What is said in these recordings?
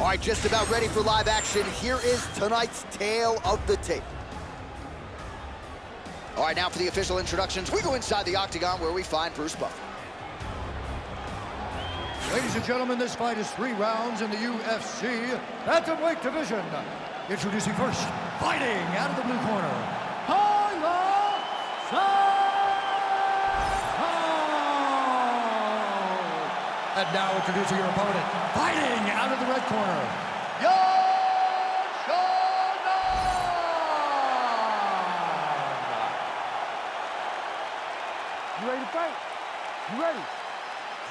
All right, just about ready for live action. Here is tonight's tale of the tape. All right, now for the official introductions, we go inside the octagon where we find Bruce Buffer. Ladies and gentlemen, this fight is 3 rounds in the UFC Bantamweight division. Introducing first, fighting out of the blue corner, Santos. And now introducing your opponent, fighting out of the red corner, Xiaonan. You ready to fight? You ready?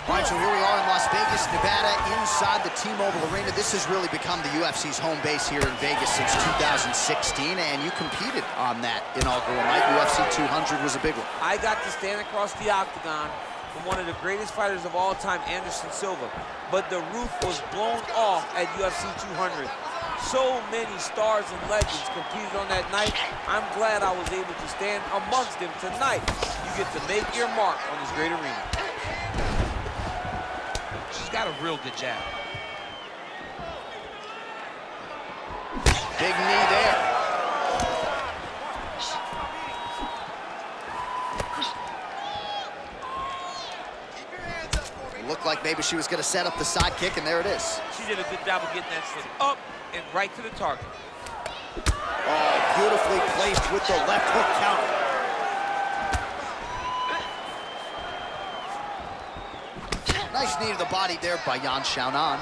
All right, so here we are in Las Vegas, Nevada, inside the T-Mobile Arena. This has really become the UFC's home base here in Vegas since 2016, and you competed on that inaugural night. UFC 200 was a big one. I got to stand across the octagon from one of the greatest fighters of all time, Anderson Silva, but the roof was blown off at UFC 200. So many stars and legends competed on that night. I'm glad I was able to stand amongst them tonight. You get to make your mark on this great arena. She's got a real good jab. Big knee there. It looked like maybe she was going to set up the side kick, and there it is. She did a good job of getting that foot up and right to the target. Oh, beautifully placed with the left hook counter. Nice knee to the body there by Xiaonan.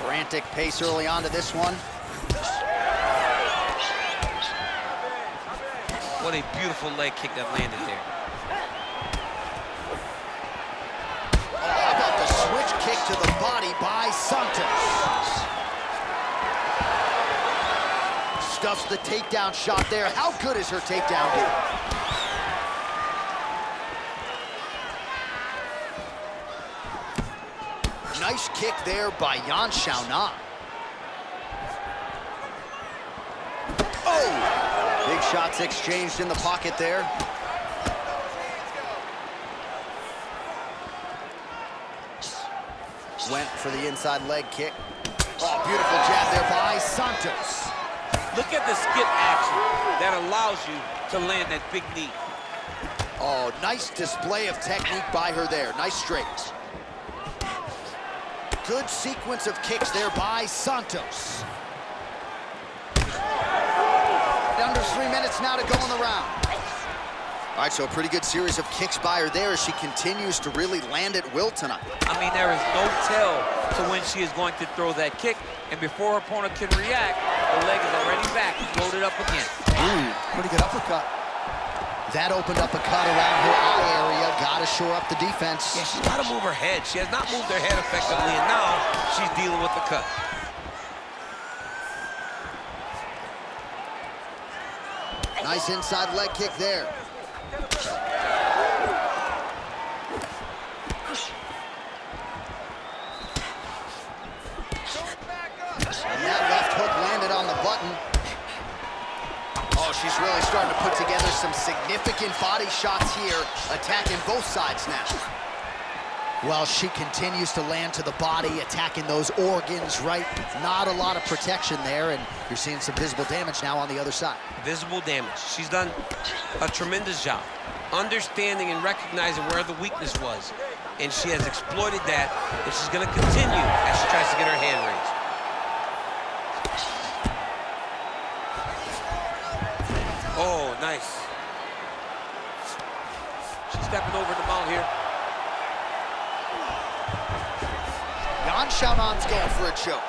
Frantic pace early on to this one. What a beautiful leg kick that landed there. Oh, how about the switch kick to the body by Santos? Stuffs the takedown shot there. How good is her takedown here? Nice kick there by Xiaonan. Oh! Big shots exchanged in the pocket there. Went for the inside leg kick. Oh, beautiful jab there by Santos. Look at the skip action that allows you to land that big knee. Oh, nice display of technique by her there. Nice straight. Good sequence of kicks there by Santos. Under 3 minutes now to go in the round. All right, so a pretty good series of kicks by her there as she continues to really land at will tonight. I mean, there is no tell to when she is going to throw that kick, and before her opponent can react, the leg is already back, loaded up again. Ooh, pretty good uppercut. That opened up a cut around her eye area. Got to shore up the defense. Yeah, she's got to move her head. She has not moved her head effectively, and now she's dealing with the cut. Nice inside leg kick there. And that left hook landed on the button. Oh, she's really starting to put together some significant body shots here, attacking both sides now. Well, she continues to land to the body, attacking those organs, right? Not a lot of protection there, and you're seeing some visible damage now on the other side. Visible damage. She's done a tremendous job understanding and recognizing where the weakness was, and she has exploited that, and she's going to continue as she tries to get her hand raised. Oh, nice. She's stepping over the mount here. Xiaonan's going for a choke.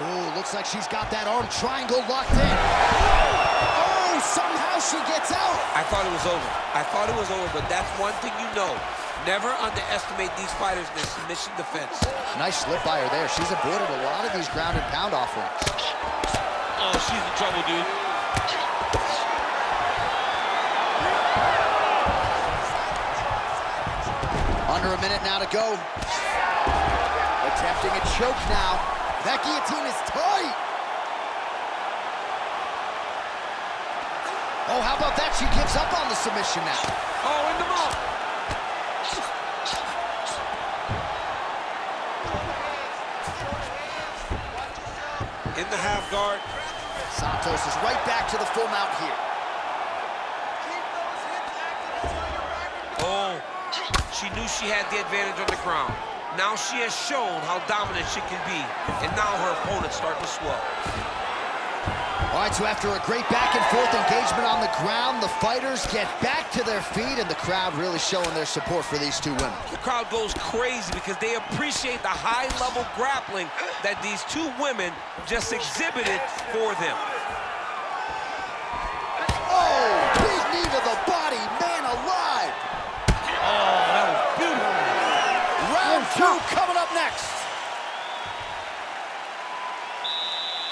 Oh, looks like she's got that arm triangle locked in. Oh, somehow she gets out. I thought it was over. I thought it was over, but that's one thing you know. Never underestimate these fighters in their submission defense. Nice slip by her there. She's avoided a lot of these ground and pound offerings. Oh, she's in trouble, dude. Under a minute now to go. Attempting a choke now. That guillotine is tight. Oh, how about that? She gives up on the submission now. Oh, in the mouth. in the half guard. Santos is right back to the full mount here. Oh, she knew she had the advantage on the ground. Now she has shown how dominant she can be, and now her opponent's starting to swell. All right, so after a great back-and-forth engagement on the ground, the fighters get back to their feet, and the crowd really showing their support for these two women. The crowd goes crazy because they appreciate the high-level grappling that these two women just exhibited for them. Oh, big knee to the body, man alive! Oh, that was beautiful. Round two coming up next.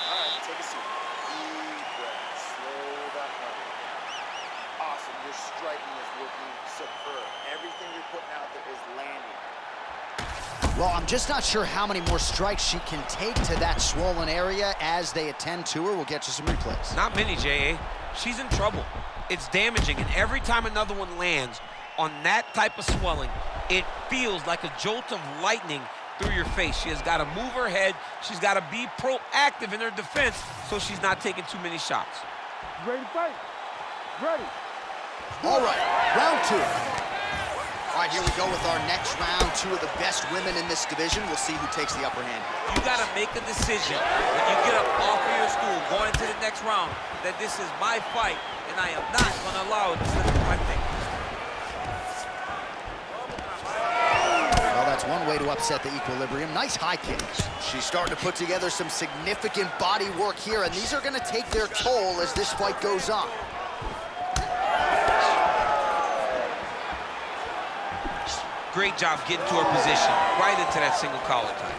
All right, take a seat. Deep breath. Slow that heart rate. Awesome. Your striking is looking superb. Everything you're putting out there is landing. Well, I'm just not sure how many more strikes she can take to that swollen area as they attend to her. We'll get you some replays. Not many, J.A. She's in trouble. It's damaging, and every time another one lands on that type of swelling, it feels like a jolt of lightning through your face. She has got to move her head. She's got to be proactive in her defense so she's not taking too many shots. Ready to fight? Ready. All right, round two. All right, here we go with our next round. Two of the best women in this division. We'll see who takes the upper hand. You got to make a decision when you get up off of your stool going into the next round that this is my fight, and I am not going to allow it to slip through my fingers. Well, that's one way to upset the equilibrium. Nice high kick. She's starting to put together some significant body work here, and these are going to take their toll as this fight goes on. Great job getting to her position, right into that single collar tie.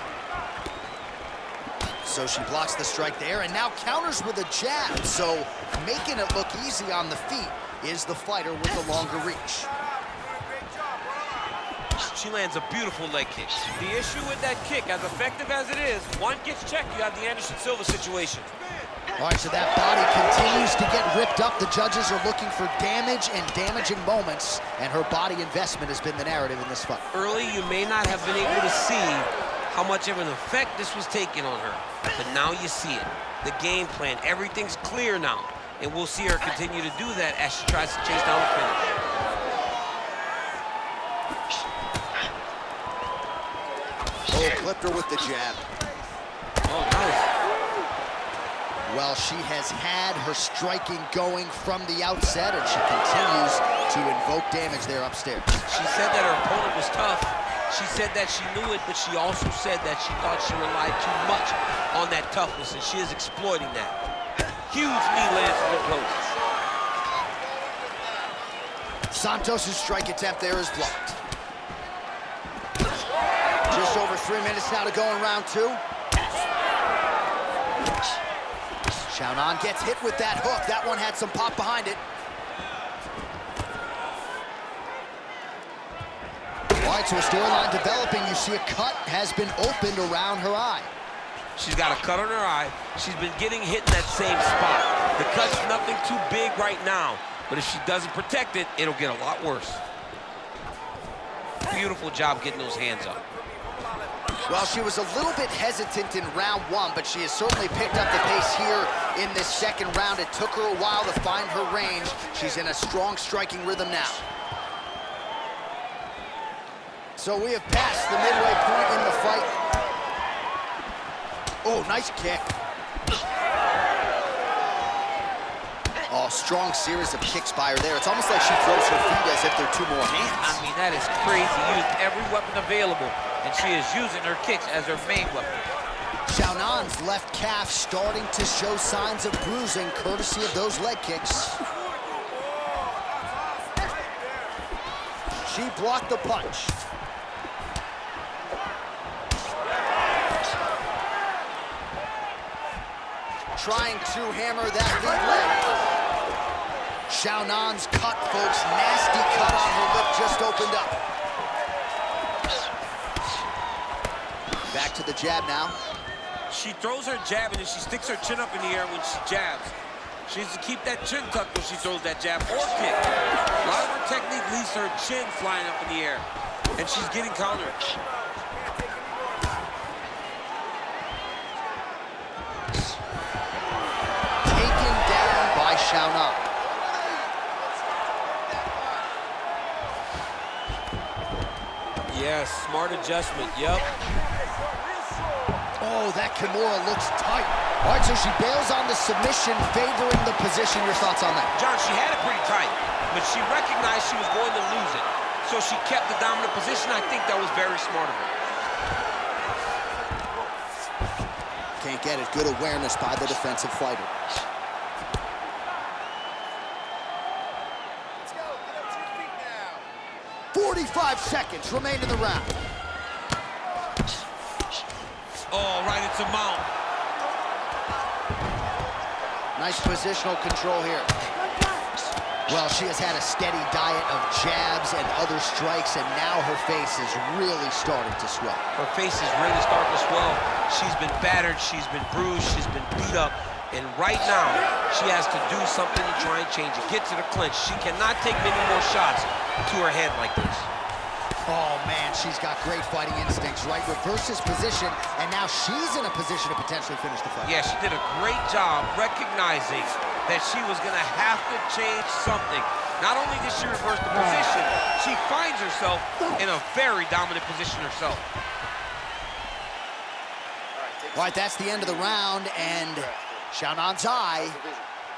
So she blocks the strike there and now counters with a jab. So making it look easy on the feet is the fighter with the longer reach. She lands a beautiful leg kick. The issue with that kick, as effective as it is, one gets checked, you have the Anderson Silva situation. All right, so that body continues to get ripped up. The judges are looking for damage and damaging moments, and her body investment has been the narrative in this fight. Early, you may not have been able to see how much of an effect this was taking on her, but now you see it. The game plan, everything's clear now, and we'll see her continue to do that as she tries to chase down the finish. Oh, clipped her with the jab. Oh, nice. Well, she has had her striking going from the outset, and she continues to invoke damage there upstairs. She said that her opponent was tough. She said that she knew it, but she also said that she thought she relied too much on that toughness, and she is exploiting that. Huge knee lands from close. Santos' strike attempt there is blocked. Just over 3 minutes now to go in round two. Xiaonan gets hit with that hook. That one had some pop behind it. All right, so a storyline developing. You see a cut has been opened around her eye. She's got a cut on her eye. She's been getting hit in that same spot. The cut's nothing too big right now, but if she doesn't protect it, it'll get a lot worse. Beautiful job getting those hands up. Well, she was a little bit hesitant in round one, but she has certainly picked up the pace here in this second round. It took her a while to find her range. She's in a strong striking rhythm now. So we have passed the midway point in the fight. Oh, nice kick. Oh, strong series of kicks by her there. It's almost like she throws her feet as if they're two more hands. I mean, that is crazy. Used every weapon available, and she is using her kicks as her main weapon. Xiaonan's left calf starting to show signs of bruising, courtesy of those leg kicks. She blocked the punch. Trying to hammer that lead leg. Xiaonan's cut, folks. Nasty cut on her lip just opened up. Back to the jab now. She throws her jab and then she sticks her chin up in the air when she jabs. She needs to keep that chin tucked when she throws that jab or kick. A lot of her technique leads to her chin flying up in the air, and she's getting countered. Xiaonan. Yes, smart adjustment, yep. Oh, that Kimura looks tight. All right, so she bails on the submission, favoring the position. Your thoughts on that? John, she had it pretty tight, but she recognized she was going to lose it. So she kept the dominant position. I think that was very smart of her. Can't get it. Good awareness by the defensive fighter. Let's go. Get up to your feet now. 45 seconds remain in the round. Oh, right into mount. Nice positional control here. Well, she has had a steady diet of jabs and other strikes, and now her face is really starting to swell. Her face is really starting to swell. She's been battered, she's been bruised, she's been beat up. And right now, she has to do something to try and change it. Get to the clinch. She cannot take many more shots to her head like this. Oh, man, she's got great fighting instincts, right? Reverses position, and now she's in a position to potentially finish the fight. Yeah, she did a great job recognizing that she was going to have to change something. Not only did she reverse the position, she finds herself in a very dominant position herself. All right, that's the end of the round, and Xiaonan's eye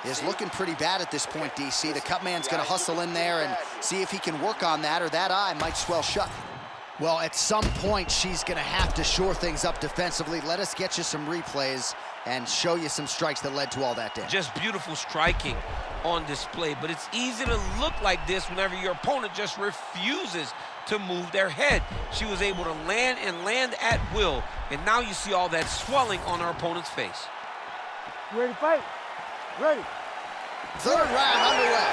is looking pretty bad at this point, DC. The cut man's gonna hustle in there and see if he can work on that, or that eye might swell shut. Well, at some point, she's gonna have to shore things up defensively. Let us get you some replays and show you some strikes that led to all that damage. Just beautiful striking on display, but it's easy to look like this whenever your opponent just refuses to move their head. She was able to land and land at will, and now you see all that swelling on her opponent's face. You ready to fight? Ready. Third round underway.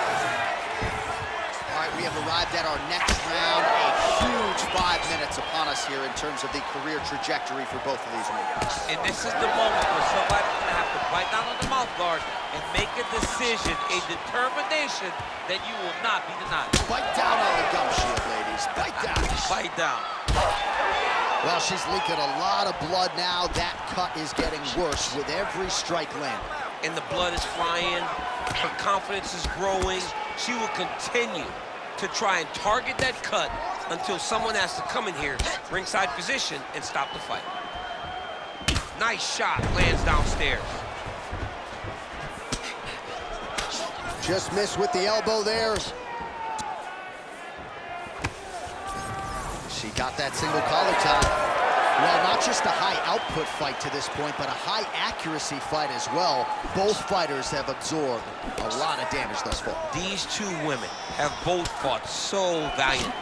All right, we have arrived at our next round. A huge 5 minutes upon us here in terms of the career trajectory for both of these men. And this is the moment where somebody's gonna have to bite down on the mouth guard and make a decision, a determination that you will not be denied. Bite down on the gum shield, ladies. Bite down. Bite down. Well, she's leaking a lot of blood now. That cut is getting worse with every strike landed. And the blood is flying, her confidence is growing. She will continue to try and target that cut until someone has to come in here, ringside position, and stop the fight. Nice shot, lands downstairs. Just missed with the elbow there. She got that single collar tie. Well, not just a high-output fight to this point, but a high-accuracy fight as well. Both fighters have absorbed a lot of damage thus far. These two women have both fought so valiantly.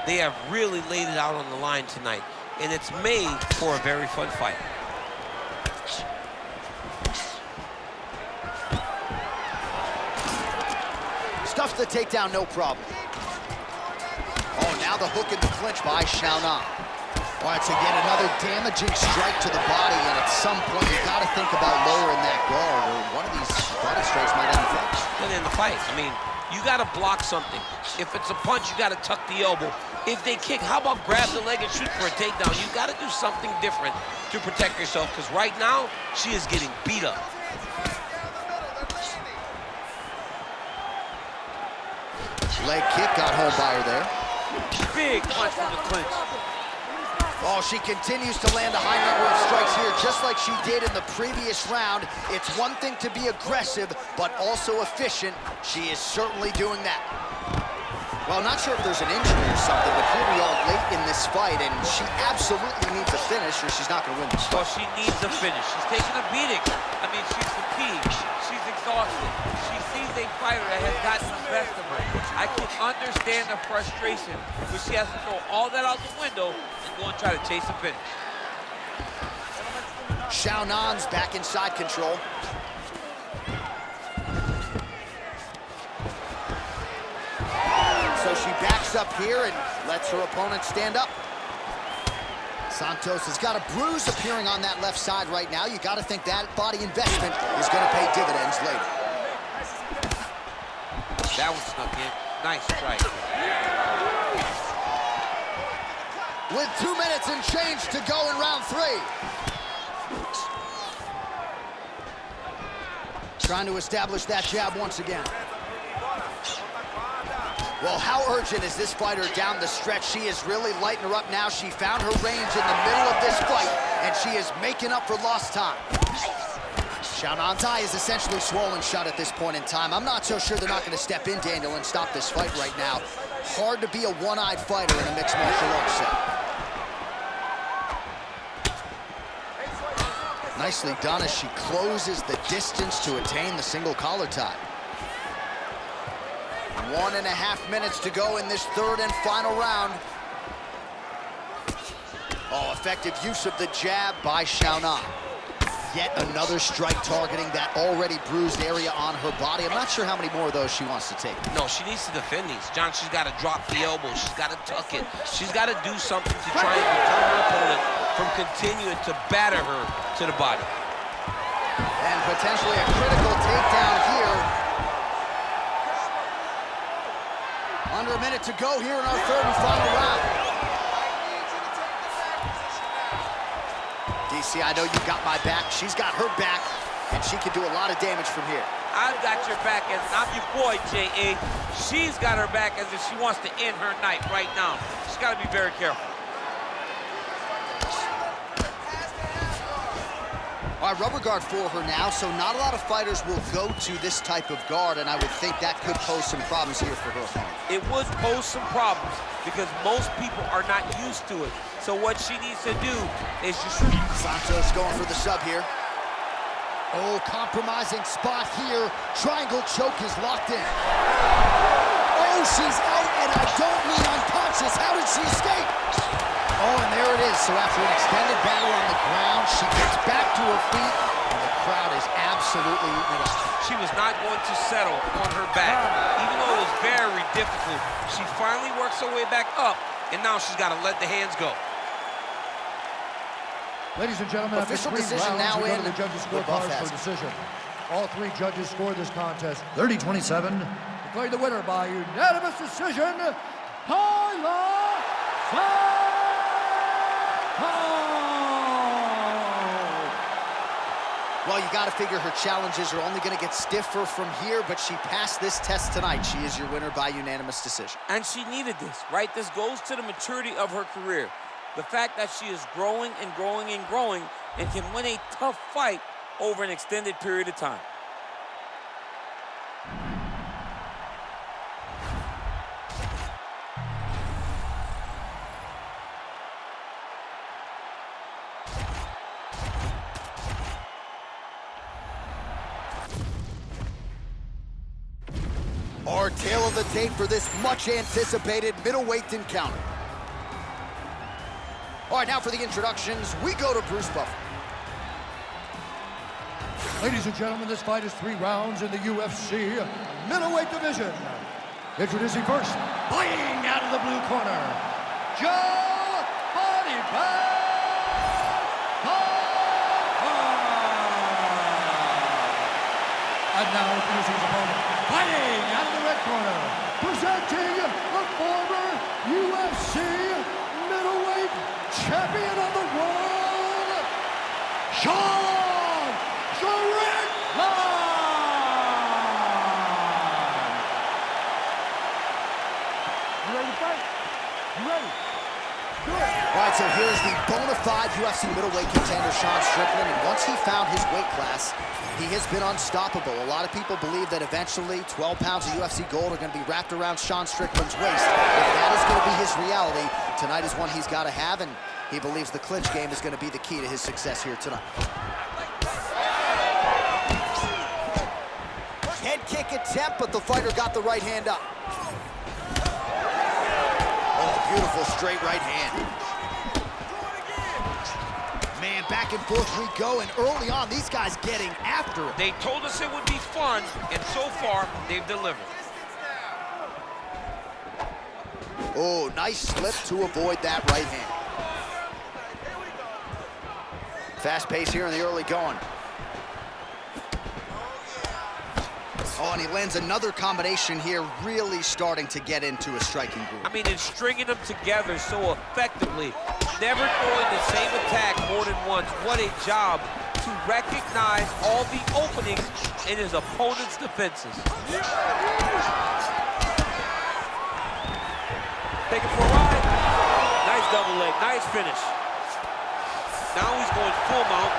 They have really laid it out on the line tonight, and it's made for a very fun fight. Stuffs the takedown, no problem. Oh, now the hook in the clinch by Xiaonan. All right, so yet another damaging strike to the body, and at some point, you got to think about lowering that guard, or one of these body strikes might end the fight. Might end the fight. I mean, you got to block something. If it's a punch, you got to tuck the elbow. If they kick, how about grab the leg and shoot for a takedown? You got to do something different to protect yourself, because right now, she is getting beat up. Leg kick got home by her there. Big punch from the clinch. Oh, she continues to land a high number of strikes here, just like she did in the previous round. It's one thing to be aggressive, but also efficient. She is certainly doing that. Well, I'm not sure if there's an injury or something, but here we are late in this fight, and she absolutely needs a finish or she's not going to win this fight. Well, she needs a finish. She's taking a beating. I mean, she's fatigued. She's exhausted. She sees a fighter that has gotten the best of her. I can understand the frustration, but she has to throw all that out the window and go and try to chase a finish. Xiaonan's back inside control. So she backs up here and lets her opponent stand up. Santos has got a bruise appearing on that left side right now. You got to think that body investment is going to pay dividends later. That one snuck in. Nice strike. With 2 minutes and change to go in round 3. Trying to establish that jab once again. Well, how urgent is this fighter down the stretch? She is really lighting her up now. She found her range in the middle of this fight, and she is making up for lost time. Xiaonan's eye is essentially swollen shut at this point in time. I'm not so sure they're not going to step in, Daniel, and stop this fight right now. Hard to be a one-eyed fighter in a mixed martial arts set. Nicely done as she closes the distance to attain the single collar tie. 1.5 minutes to go in this third and final round. Oh, effective use of the jab by Xiaonan. Yet another strike targeting that already bruised area on her body. I'm not sure how many more of those she wants to take. No, she needs to defend these. John, she's got to drop the elbow. She's got to tuck it. She's got to do something to try and deter her opponent from continuing to batter her to the body. And potentially a critical takedown here. Under a minute to go here in our third and final round. DC, I know you got my back. She's got her back, and she can do a lot of damage from here. I've got your back as I'm your boy, J.A. She's got her back as if she wants to end her night right now. She's got to be very careful. All right, rubber guard for her now, so not a lot of fighters will go to this type of guard, and I would think that could pose some problems here for her opponent. It would pose some problems because most people are not used to it. So what she needs to do is just... Santos going for the sub here. Oh, compromising spot here. Triangle choke is locked in. Oh, she's out, and I don't mean unconscious. How did she escape? Oh, and there it is. So after an extended battle on the ground, she gets back to her feet, and the crowd is absolutely eating it up. She was not going to settle on her back, even though it was very difficult. She finally works her way back up, and now she's got to let the hands go. Ladies and gentlemen, Official after 3 decision rounds, now we go in to the judges' the buff scorecards has. for decision. All 3 judges scored this contest 30-27. Declared the winner by unanimous decision, Talia Santos. Well, you got to figure her challenges are only going to get stiffer from here, but she passed this test tonight. She is your winner by unanimous decision. And she needed this, right? This goes to the maturity of her career. The fact that she is growing and growing and growing and can win a tough fight over an extended period of time. Our tale of the tape for this much-anticipated middleweight encounter. All right, now for the introductions, we go to Bruce Buffer. Ladies and gentlemen, this fight is 3 rounds in the UFC middleweight division. Introducing first, fighting out of the blue corner, Joe Pyfer. And now introducing his opponent, fighting out of the red corner, presenting the former UFC middleweight champion of the world, Strickland! You ready to fight? You ready? Do it! All right, so here's the bona fide UFC middleweight contender, Strickland, and once he found his weight class, he has been unstoppable. A lot of people believe that eventually 12 pounds of UFC gold are going to be wrapped around Strickland's waist. If that is going to be his reality, tonight is one he's got to have, and he believes the clinch game is going to be the key to his success here tonight. Head kick attempt, but the fighter got the right hand up. Oh, beautiful straight right hand. Man, back and forth we go, and early on, these guys getting after it. They told us it would be fun, and so far, they've delivered. Oh, nice slip to avoid that right hand. Fast pace here in the early going. Oh, and he lands another combination here, really starting to get into a striking groove. I mean, it's stringing them together so effectively, never throwing the same attack more than once. What a job to recognize all the openings in his opponent's defenses. Take it for a ride. Nice double leg, nice finish. Now he's going full mount.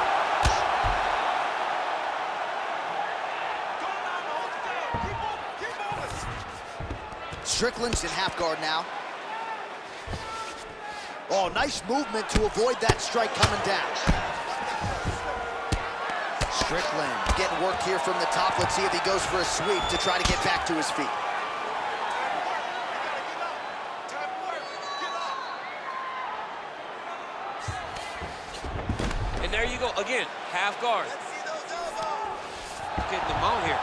Strickland's in half guard now. Oh, nice movement to avoid that strike coming down. Strickland getting work here from the top. Let's see if he goes for a sweep to try to get back to his feet. And there you go, again, half guard. Getting the mount here.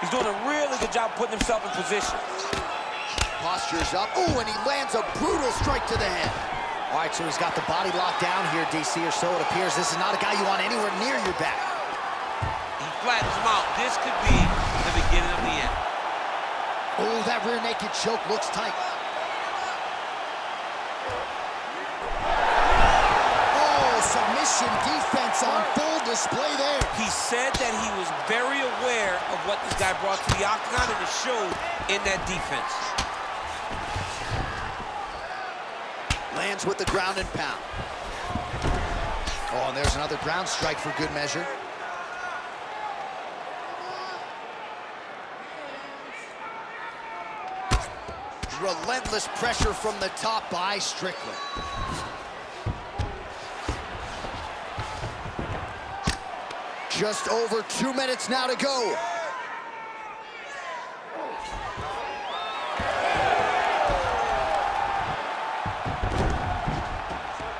He's doing a really good job putting himself in position. Posture's up. Oh, and he lands a brutal strike to the head. All right, so he's got the body locked down here, DC, or so it appears. This is not a guy you want anywhere near your back. He flattens him out. This could be the beginning of the end. Oh, that rear naked choke looks tight. Oh, submission defense on full display there. He said that he was very aware of what this guy brought to the octagon, and it showed in that defense. Lands with the ground and pound. Oh, and there's another ground strike for good measure. Relentless pressure from the top by Strickland. Just over 2 minutes now to go.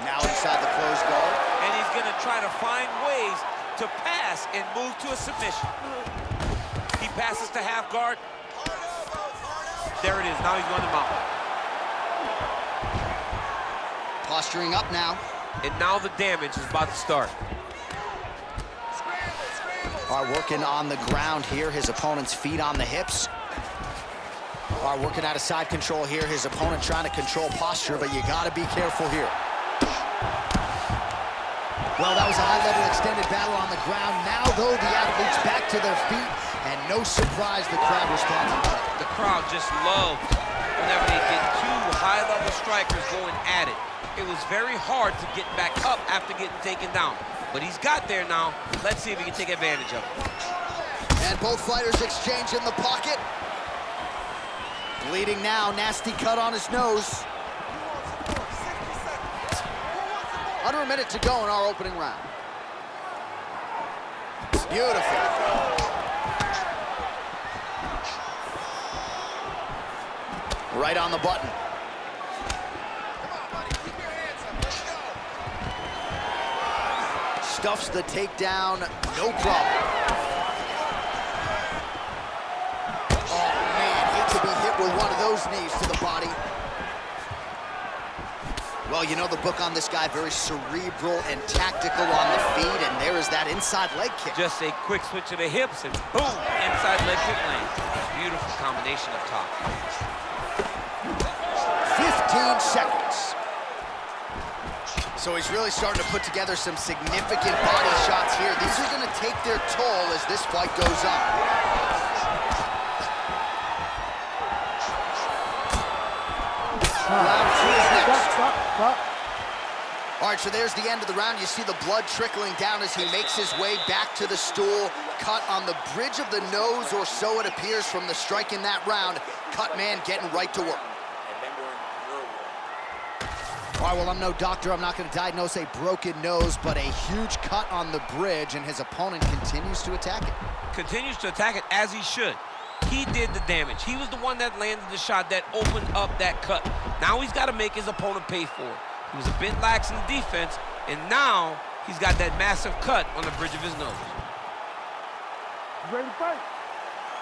Now inside the closed guard. And he's gonna try to find ways to pass and move to a submission. He passes to half guard. There it is, now he's going to mount. Posturing up now. And now the damage is about to start. All right, working on the ground here. His opponent's feet on the hips. All right, working out of side control here. His opponent trying to control posture, but you got to be careful here. Well, that was a high-level extended battle on the ground. Now, though, the athletes back to their feet, and no surprise the crowd responds. The crowd just loved whenever they get two high-level strikers going at it. It was very hard to get back up after getting taken down. But he's got there now. Let's see if he can take advantage of it. And both fighters exchange in the pocket. Bleeding now, nasty cut on his nose. Under a minute to go in our opening round. Beautiful. Right on the button. Stuffs the takedown, no problem. Oh man, hate to be hit with one of those knees to the body. Well, you know the book on this guy, very cerebral and tactical on the feet, and there is that inside leg kick. Just a quick switch of the hips and boom, inside leg kick lands. Beautiful combination up top. 15 seconds. So he's really starting to put together some significant body shots here. These are going to take their toll as this fight goes on. Round 2 is next. Stop. All right, so there's the end of the round. You see the blood trickling down as he makes his way back to the stool. Cut on the bridge of the nose, or so it appears from the strike in that round. Cut man getting right to work. All right, well, I'm no doctor. I'm not going to diagnose a broken nose, but a huge cut on the bridge, and his opponent continues to attack it. Continues to attack it as he should. He did the damage. He was the one that landed the shot that opened up that cut. Now he's got to make his opponent pay for it. He was a bit lax in the defense, and now he's got that massive cut on the bridge of his nose. Ready to fight?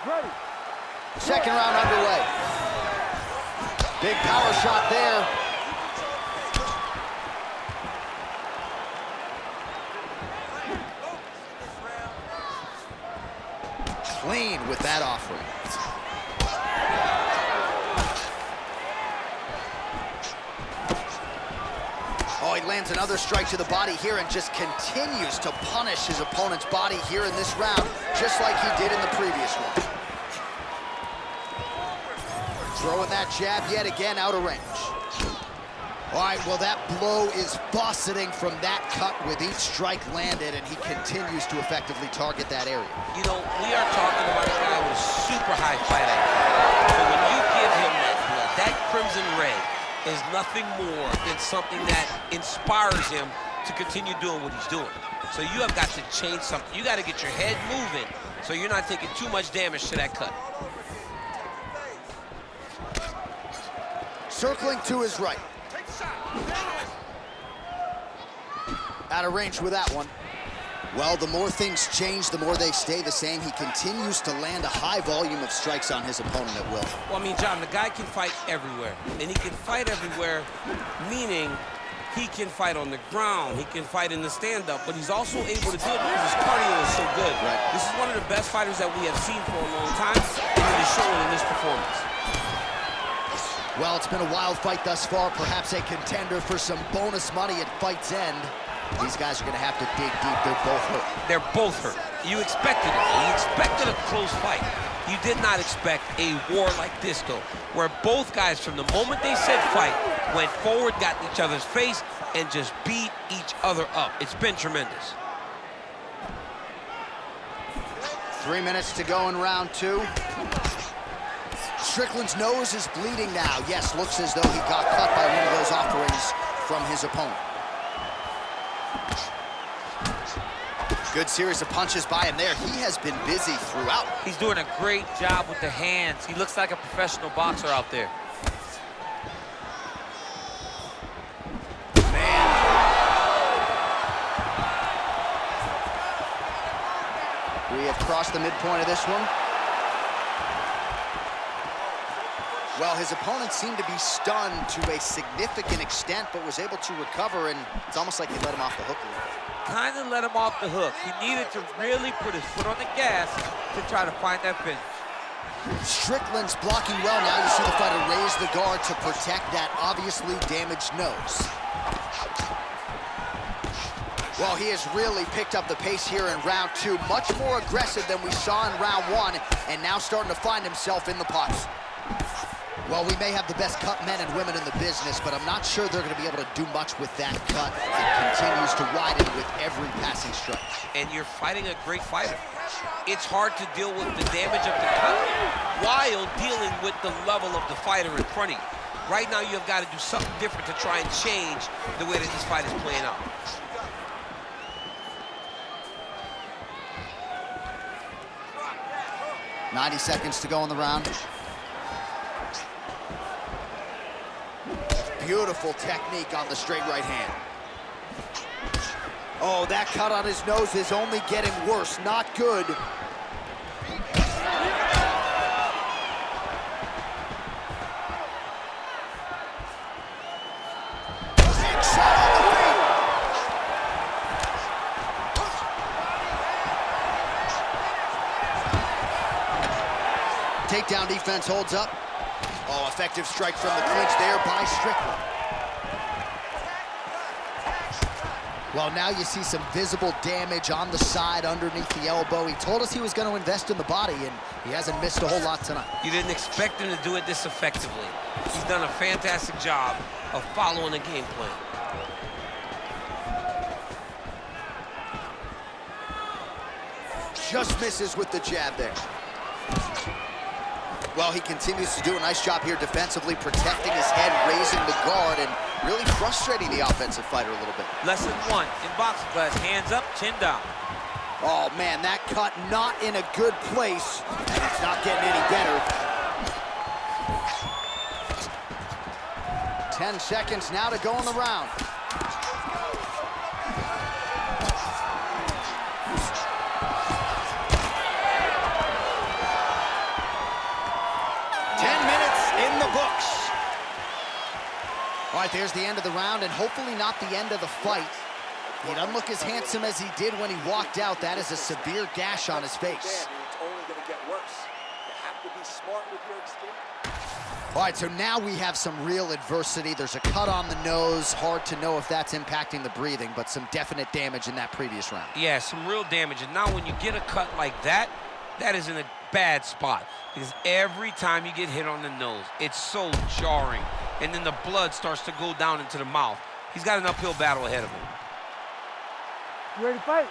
Ready. Second round underway. Big power shot there. Clean with that offering. Oh, he he lands another strike to the body here and just continues to punish his opponent's body here in this round, just like he did in the previous one. Throwing that jab yet again out of range. All right, well, that blow is buffeting from that cut with each strike landed, and he continues to effectively target that area. You know, we are talking about a guy with super high fight IQ. So when you give him that blood, that crimson red is nothing more than something that inspires him to continue doing what he's doing. So you have got to change something. You got to get your head moving so you're not taking too much damage to that cut. Circling to his right. Out of range with that one. Well, the more things change, the more they stay the same. He continues to land a high volume of strikes on his opponent at will. Well, I mean, John, the guy can fight everywhere. And he can fight everywhere, meaning he can fight on the ground, he can fight in the stand-up, but he's also able to do it because his cardio is so good. Right. This is one of the best fighters that we have seen for a long time, and it is showing in this performance. Well, it's been a wild fight thus far, perhaps a contender for some bonus money at fight's end. These guys are going to have to dig deep. They're both hurt. They're both hurt. You expected it. You expected a close fight. You did not expect a war like this, though, where both guys, from the moment they said fight, went forward, got in each other's face, and just beat each other up. It's been tremendous. 3 minutes to go in round two. Strickland's nose is bleeding now. Yes, looks as though he got cut by one of those offerings from his opponent. Good series of punches by him there. He has been busy throughout. He's doing a great job with the hands. He looks like a professional boxer out there. We have crossed the midpoint of this one. Well, his opponent seemed to be stunned to a significant extent, but was able to recover, and it's almost like he let him off the hook a little. Kind of let him off the hook. He needed to really put his foot on the gas to try to find that finish. Strickland's blocking well now. You see the fighter raise the guard to protect that obviously damaged nose. Well, he has really picked up the pace here in round two. Much more aggressive than we saw in round one, and now starting to find himself in the pocket. Well, we may have the best cut men and women in the business, but I'm not sure they're going to be able to do much with that cut. It continues to widen with every passing strike. And you're fighting a great fighter. It's hard to deal with the damage of the cut while dealing with the level of the fighter in front of you. Right now, you've got to do something different to try and change the way that this fight is playing out. .90 seconds to go in the round. Beautiful technique on the straight right hand. Oh, that cut on his nose is only getting worse. Not good. Big shot on the feet. Takedown defense holds up. Oh, effective strike from the clinch there by Strickland. Well, now you see some visible damage on the side underneath the elbow. He told us he was going to invest in the body, and he hasn't missed a whole lot tonight. You didn't expect him to do it this effectively. He's done a fantastic job of following the game plan. Just misses with the jab there. Well, he continues to do a nice job here defensively, protecting his head, raising the guard, and really frustrating the offensive fighter a little bit. Lesson one in boxing class, hands up, chin down. Oh, man, that cut not in a good place, and it's not getting any better. 10 seconds now to go in the round. All right, there's the end of the round, and hopefully not the end of the fight. He doesn't look as handsome as he did when he walked out. That is a severe gash on his face. It's only going to get worse. You have to be smart with your experience. All right, so now we have some real adversity. There's a cut on the nose. Hard to know if that's impacting the breathing, but some definite damage in that previous round. Yeah, some real damage. And now when you get a cut like that, that is in a bad spot. Because every time you get hit on the nose, it's so jarring. And then the blood starts to go down into the mouth. He's got an uphill battle ahead of him. You ready to fight?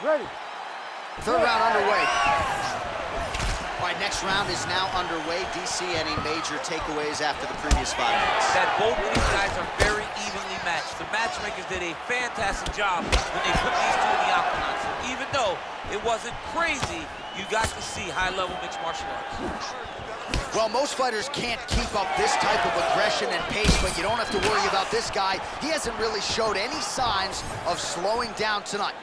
Ready. Third round underway. All right, next round is now underway. DC, any major takeaways after the previous 5 minutes? That both of these guys are very evenly matched. The matchmakers did a fantastic job when they put these two in the octagon. So even though it wasn't crazy, you got to see high-level mixed martial arts. Well, most fighters can't keep up this type of aggression and pace, but you don't have to worry about this guy. He hasn't really showed any signs of slowing down tonight.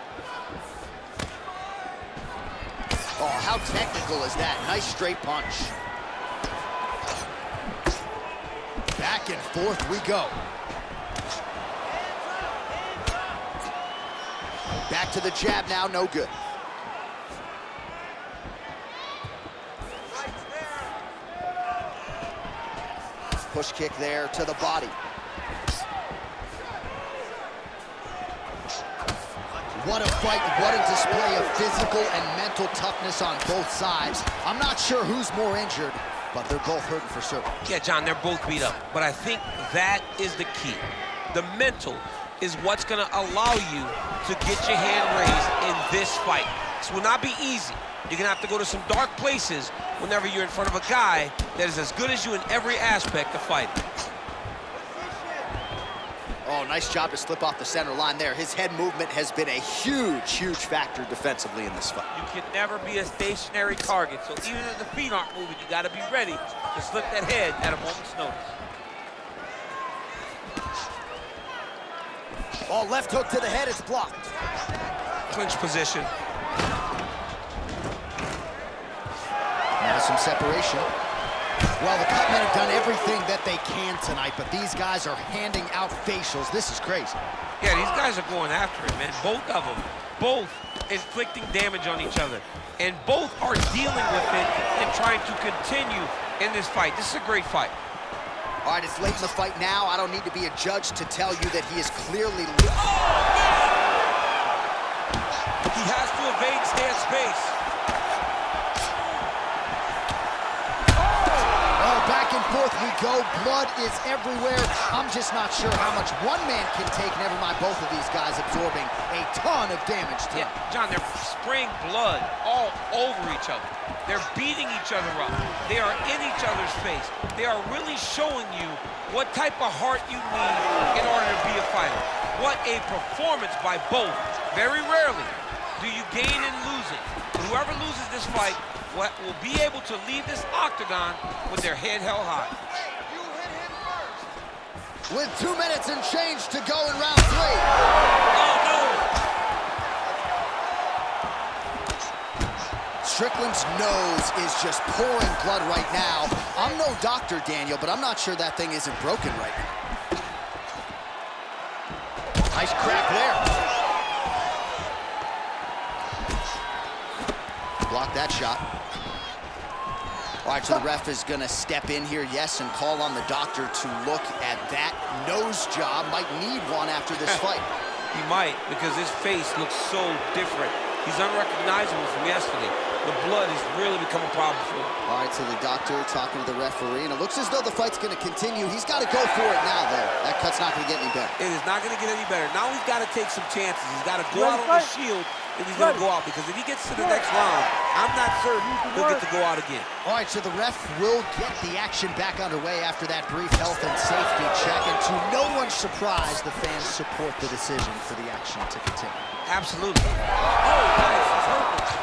Oh, how technical is that? Nice straight punch. Back and forth we go. Back to the jab now, no good. Push kick there to the body. What a fight, what a display of physical and mental toughness on both sides. I'm not sure who's more injured, but they're both hurting for certain. Yeah, John, they're both beat up. But I think that is the key. The mental is what's gonna allow you to get your hand raised in this fight. This will not be easy. You're gonna have to go to some dark places whenever you're in front of a guy that is as good as you in every aspect of fighting. Oh, nice job to slip off the center line there. His head movement has been a huge, huge factor defensively in this fight. You can never be a stationary target, so even if the feet aren't moving, you gotta be ready to slip that head at a moment's notice. Oh, left hook to the head, it's blocked. Clinch position. Now some separation. Well, the Cutmen have done everything that they can tonight, but these guys are handing out facials. This is crazy. Yeah, these guys are going after it, man. Both of them. Both inflicting damage on each other. And both are dealing with it and trying to continue in this fight. This is a great fight. All right, it's late in the fight now. I don't need to be a judge to tell you that he is clearly... He has to evade, stay at space. Back and forth we go. Blood is everywhere. I'm just not sure how much one man can take, never mind both of these guys absorbing a ton of damage tonight. Yeah, John, they're spraying blood all over each other. They're beating each other up. They are in each other's face. They are really showing you what type of heart you need in order to be a fighter. What a performance by both. Very rarely do you gain in losing. Whoever loses this fight will be able to leave this octagon with their head held high. With 2 minutes and change to go in round 3. Oh, no! Strickland's nose is just pouring blood right now. I'm no doctor, Daniel, but I'm not sure that thing isn't broken right now. Nice crack there. Block that shot. All right, so the ref is gonna step in here, yes, and call on the doctor to look at that nose job. Might need one after this fight. He might, because his face looks so different. He's unrecognizable from yesterday. The blood has really become a problem for him. All right, so the doctor talking to the referee, and it looks as though the fight's gonna continue. He's gotta go for it now, though. That cut's not gonna get any better. It is not gonna get any better. Now he's gotta take some chances. He's gotta go out on the shield, and he's gonna go out, because if he gets to the next round, I'm not certain he'll get to go out again. All right, so the ref will get the action back underway after that brief health and safety check, and to no one's surprise, the fans support the decision for the action to continue. Absolutely. Oh, nice. He's hurt.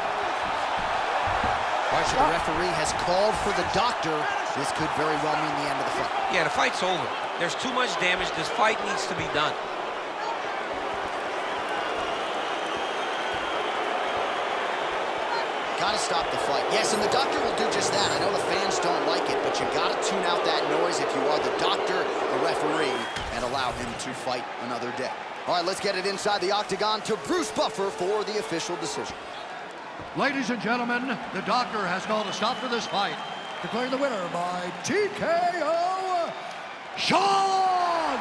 All right, so the referee has called for the doctor. This could very well mean the end of the fight. Yeah, the fight's over. There's too much damage. This fight needs to be done. Gotta stop the fight. Yes, and the doctor will do just that. I know the fans don't like it, but you gotta tune out that noise if you are the doctor, the referee, and allow him to fight another day. All right, let's get it inside the octagon to Bruce Buffer for the official decision. Ladies and gentlemen, the doctor has called a stop to this fight. declaring the winner by TKO, Strickland!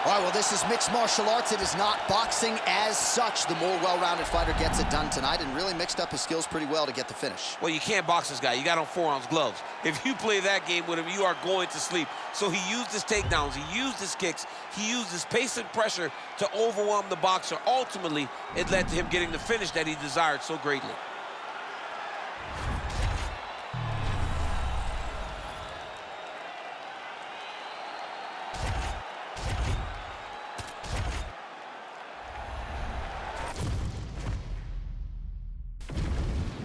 All right, well, this is mixed martial arts. It is not boxing as such. The more well-rounded fighter gets it done tonight and really mixed up his skills pretty well to get the finish. Well, you can't box this guy. You got on 4-ounce gloves. If you play that game with him, you are going to sleep. So he used his takedowns. He used his kicks. He used his pace and pressure to overwhelm the boxer. Ultimately, it led to him getting the finish that he desired so greatly.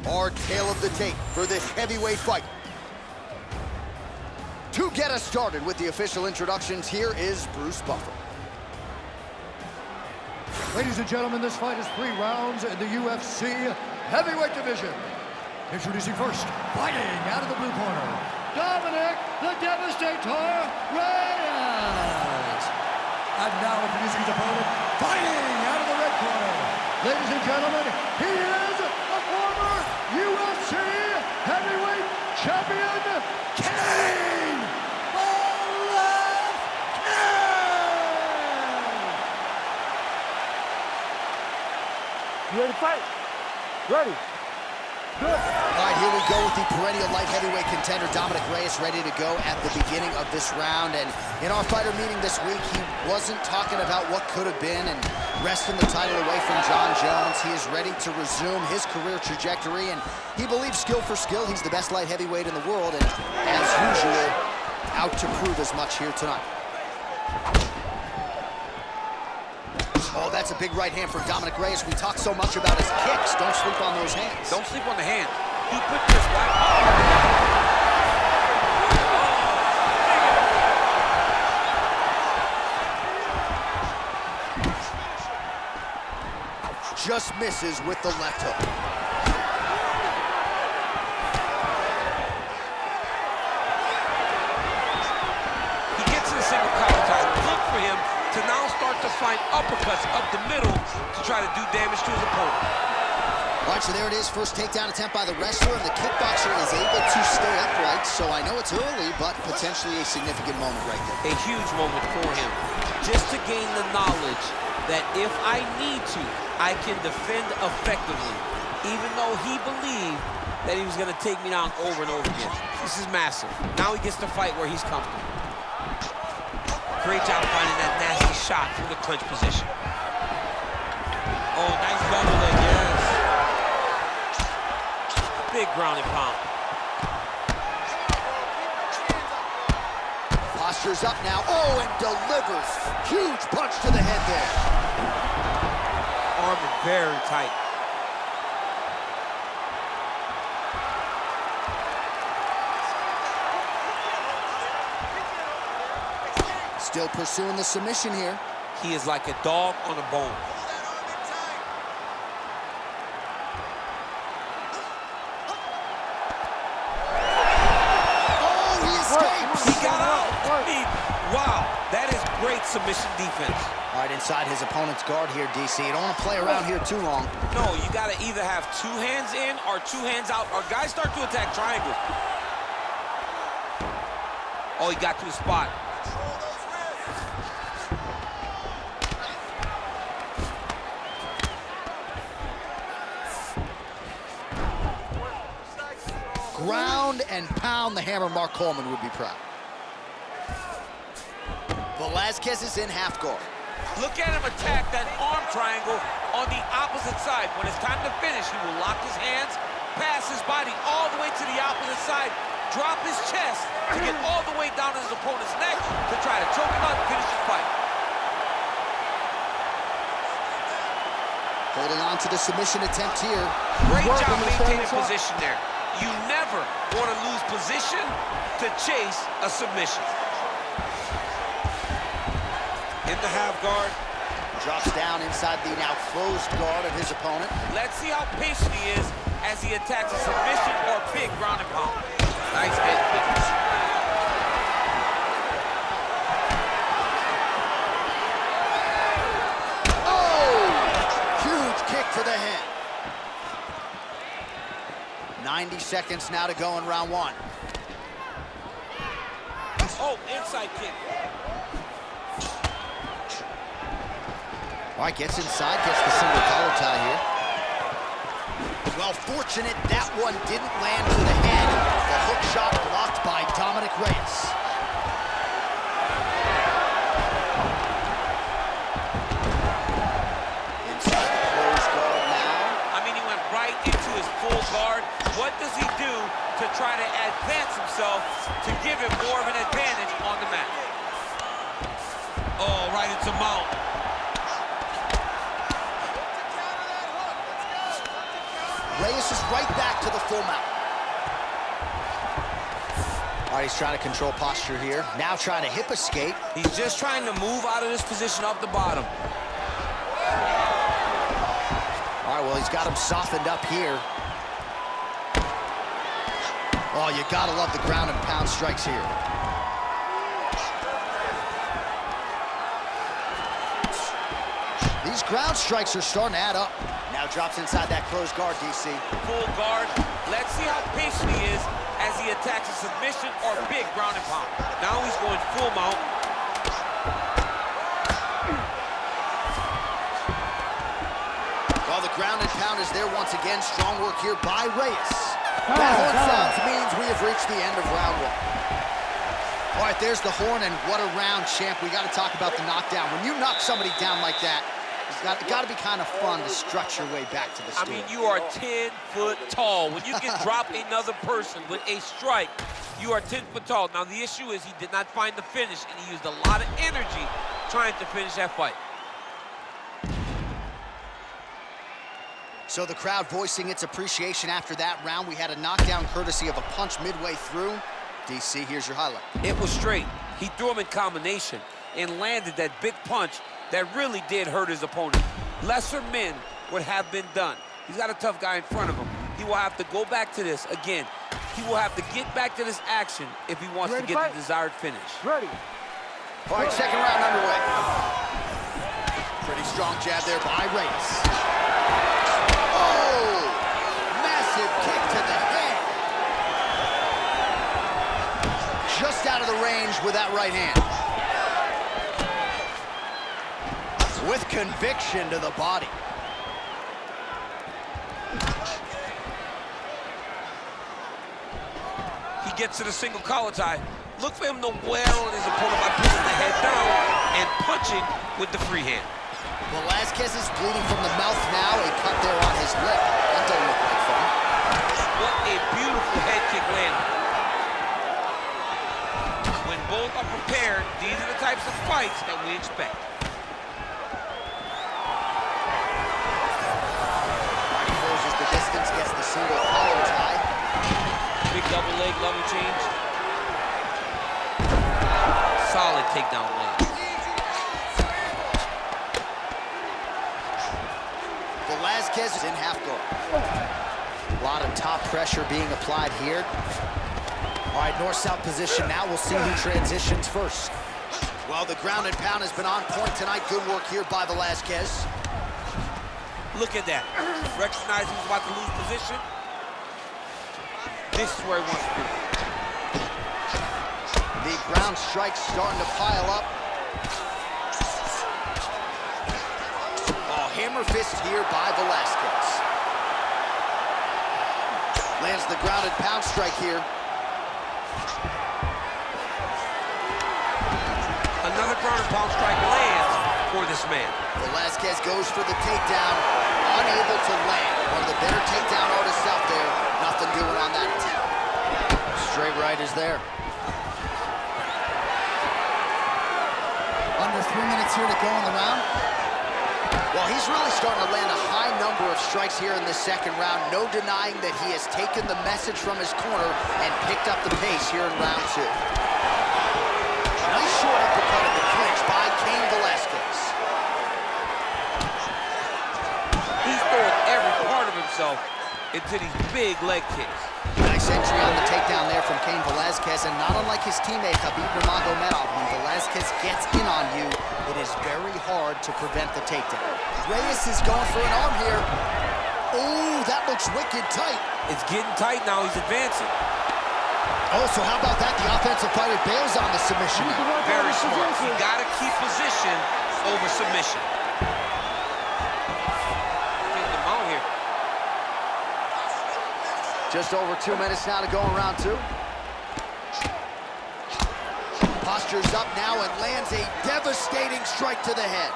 Our tale of the tape for this heavyweight fight. To get us started with the official introductions, here is Bruce Buffer. Ladies and gentlemen, this fight is 3 rounds in the UFC heavyweight division. Introducing first, fighting out of the blue corner, Dominick the Devastator Reyes. And now introducing his opponent, fighting out of the red corner. Ladies and gentlemen, he is a former UFC heavyweight champion, Cain! You ready to fight? Ready. Good. All right, here we go with the perennial light heavyweight contender, Dominick Reyes, ready to go at the beginning of this round. And in our fighter meeting this week, he wasn't talking about what could have been and wresting the title away from Jon Jones. He is ready to resume his career trajectory, and he believes skill for skill, he's the best light heavyweight in the world, and as usual, out to prove as much here tonight. Oh, that's a big right hand from Dominick Reyes. We talk so much about his kicks. Don't sleep on those hands. Don't sleep on the hand. He put this Just misses with the left hook. He gets in a single power tie. Look for him to now start to find uppercuts up the middle to try to do damage to his opponent. All right, so there it is. First takedown attempt by the wrestler, and the kickboxer is able to stay upright. So I know it's early, but potentially a significant moment right there. A huge moment for him. Just to gain the knowledge that if I need to, I can defend effectively, even though he believed that he was going to take me down over and over again. This is massive. Now he gets to fight where he's comfortable. Great job finding that nasty shot from the clinch position. Oh, nice double leg, yes. Big ground and pound. Postures up now. Oh, and delivers. Huge punch to the head there. Arm very tight. Still pursuing the submission here. He is like a dog on a bone. Oh, he escapes. He got out. I mean, wow, that is great submission defense. All right, inside his opponent's guard here, DC. You don't want to play around here too long. No, you got to either have 2 hands in or 2 hands out, or guys start to attack triangles. Oh, he got to his spot. Ground and pound, the hammer. Mark Coleman would be proud. Velasquez is in half guard. Look at him attack that arm triangle on the opposite side. When it's time to finish, he will lock his hands, pass his body all the way to the opposite side, drop his chest to get all the way down to his opponent's neck to try to choke him out and finish his fight. Holding on to the submission attempt here. Great job maintaining position there. You never want to lose position to chase a submission. In the half guard. Drops down inside the now closed guard of his opponent. Let's see how patient he is as he attacks a submission or big ground and pound. Nice head kick. Oh! Huge kick to the head. 90 seconds now to go in round one. Oh, inside kick. All right, gets inside, gets the single collar tie here. Well, fortunate that one didn't land to the head. The hook shot blocked by Dominick Reyes. Inside the closed guard now. I mean, he went right into his full guard. What does he do to try to advance himself to give him more of an advantage on the mat? Oh, right into mount. Reyes is right back to the full mount. All right, he's trying to control posture here. Now trying to hip escape. He's just trying to move out of this position off the bottom. All right, well, he's got him softened up here. Oh, you gotta love the ground and pound strikes here. These ground strikes are starting to add up. Now drops inside that closed guard, DC. Full guard. Let's see how patient he is as he attacks a submission or big ground and pound. Now he's going full mount. Well, the ground and pound is there once again. Strong work here by Reyes. That horn sounds means we have reached the end of round one. All right, there's the horn, and what a round, champ. We got to talk about the knockdown. When you knock somebody down like that, it's got to be kind of fun to strut your way back to the stool. I mean, you are 10 foot tall. When you can drop another person with a strike, you are 10 foot tall. Now, the issue is he did not find the finish, and he used a lot of energy trying to finish that fight. So the crowd voicing its appreciation after that round. We had a knockdown courtesy of a punch midway through. DC, here's your highlight. It was straight. He threw him in combination and landed that big punch that really did hurt his opponent. Lesser men would have been done. He's got a tough guy in front of him. He will have to go back to this again. He will have to get back to this action if he wants to get the desired finish. Ready. All right, second round underway. Pretty strong jab there by Reyes. Oh, massive kick to the head. Just out of the range with that right hand. With conviction to the body. He gets to the single collar tie. Look for him to wear on his opponent by putting the head down and punching with the free hand. Velasquez is bleeding from the mouth now. A cut there on his lip. That doesn't look like fun. What a beautiful head kick landed. When both are prepared, these are the types of fights that we expect. He closes the distance, gets the single collar tie. Big double leg level change. Solid takedown leg. Velasquez is in half guard. A lot of top pressure being applied here. All right, north-south position now. We'll see who transitions first. Well, the ground and pound has been on point tonight. Good work here by Velasquez. Look at that. Recognize he's about to lose position. This is where he wants to be. The ground strikes starting to pile up. Oh, hammer fist here by Velasquez. Lands the ground and pound strike here. Another ground and pound strike lands for this man. Velasquez goes for the takedown, unable to land. One of the better takedown artists out there. Nothing doing on that attempt. Straight right is there. Under 3 minutes here to go in the round. Well, he's really starting to land a high number of strikes here in the second round. No denying that he has taken the message from his corner and picked up the pace here in round two. Nice short uppercut in the clinch by Cain Velasquez. He's throwing every part of himself into these big leg kicks. Nice entry on the takedown there from Cain Velasquez, and not unlike his teammate Khabib Nurmagomedov, when Velasquez gets in on you, it is very hard to prevent the takedown. Reyes is going for an arm here. Oh, that looks wicked tight. It's getting tight now. He's advancing. Oh, so how about that? The offensive fighter bails on the submission. Very smart. You gotta keep position over submission. Get them out here. Just over 2 minutes now to go in round 2. Postures up now and lands a devastating strike to the head.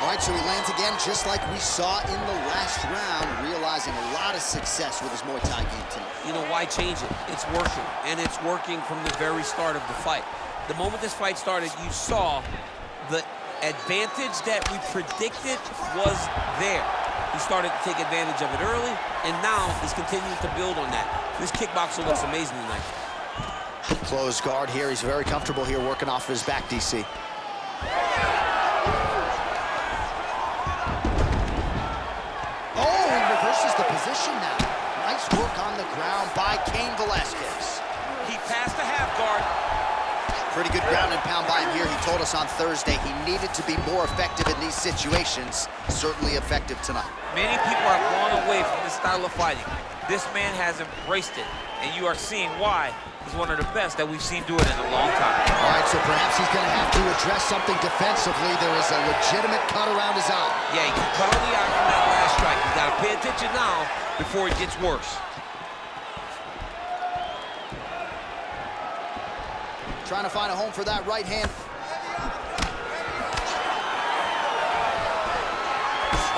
All right, so he lands again just like we saw in the last round, realizing a lot of success with his Muay Thai game tonight. You know, why change it? It's working, and it's working from the very start of the fight. The moment this fight started, you saw the advantage that we predicted was there. He started to take advantage of it early, and now he's continuing to build on that. This kickboxer looks amazing tonight. Closed guard here. He's very comfortable here working off of his back, DC. Oh, he reverses the position now. Nice work on the ground by Cain Velasquez. He passed the half guard. Pretty good ground and pound by him here. He told us on Thursday he needed to be more effective in these situations. Certainly effective tonight. Many people have gone away from this style of fighting. This man has embraced it, and you are seeing why he's one of the best that we've seen do it in a long time. All right, so perhaps he's going to have to address something defensively. There is a legitimate cut around his eye. Yeah, he can cut on the eye from that last strike. He's got to pay attention now before it gets worse. Trying to find a home for that right hand.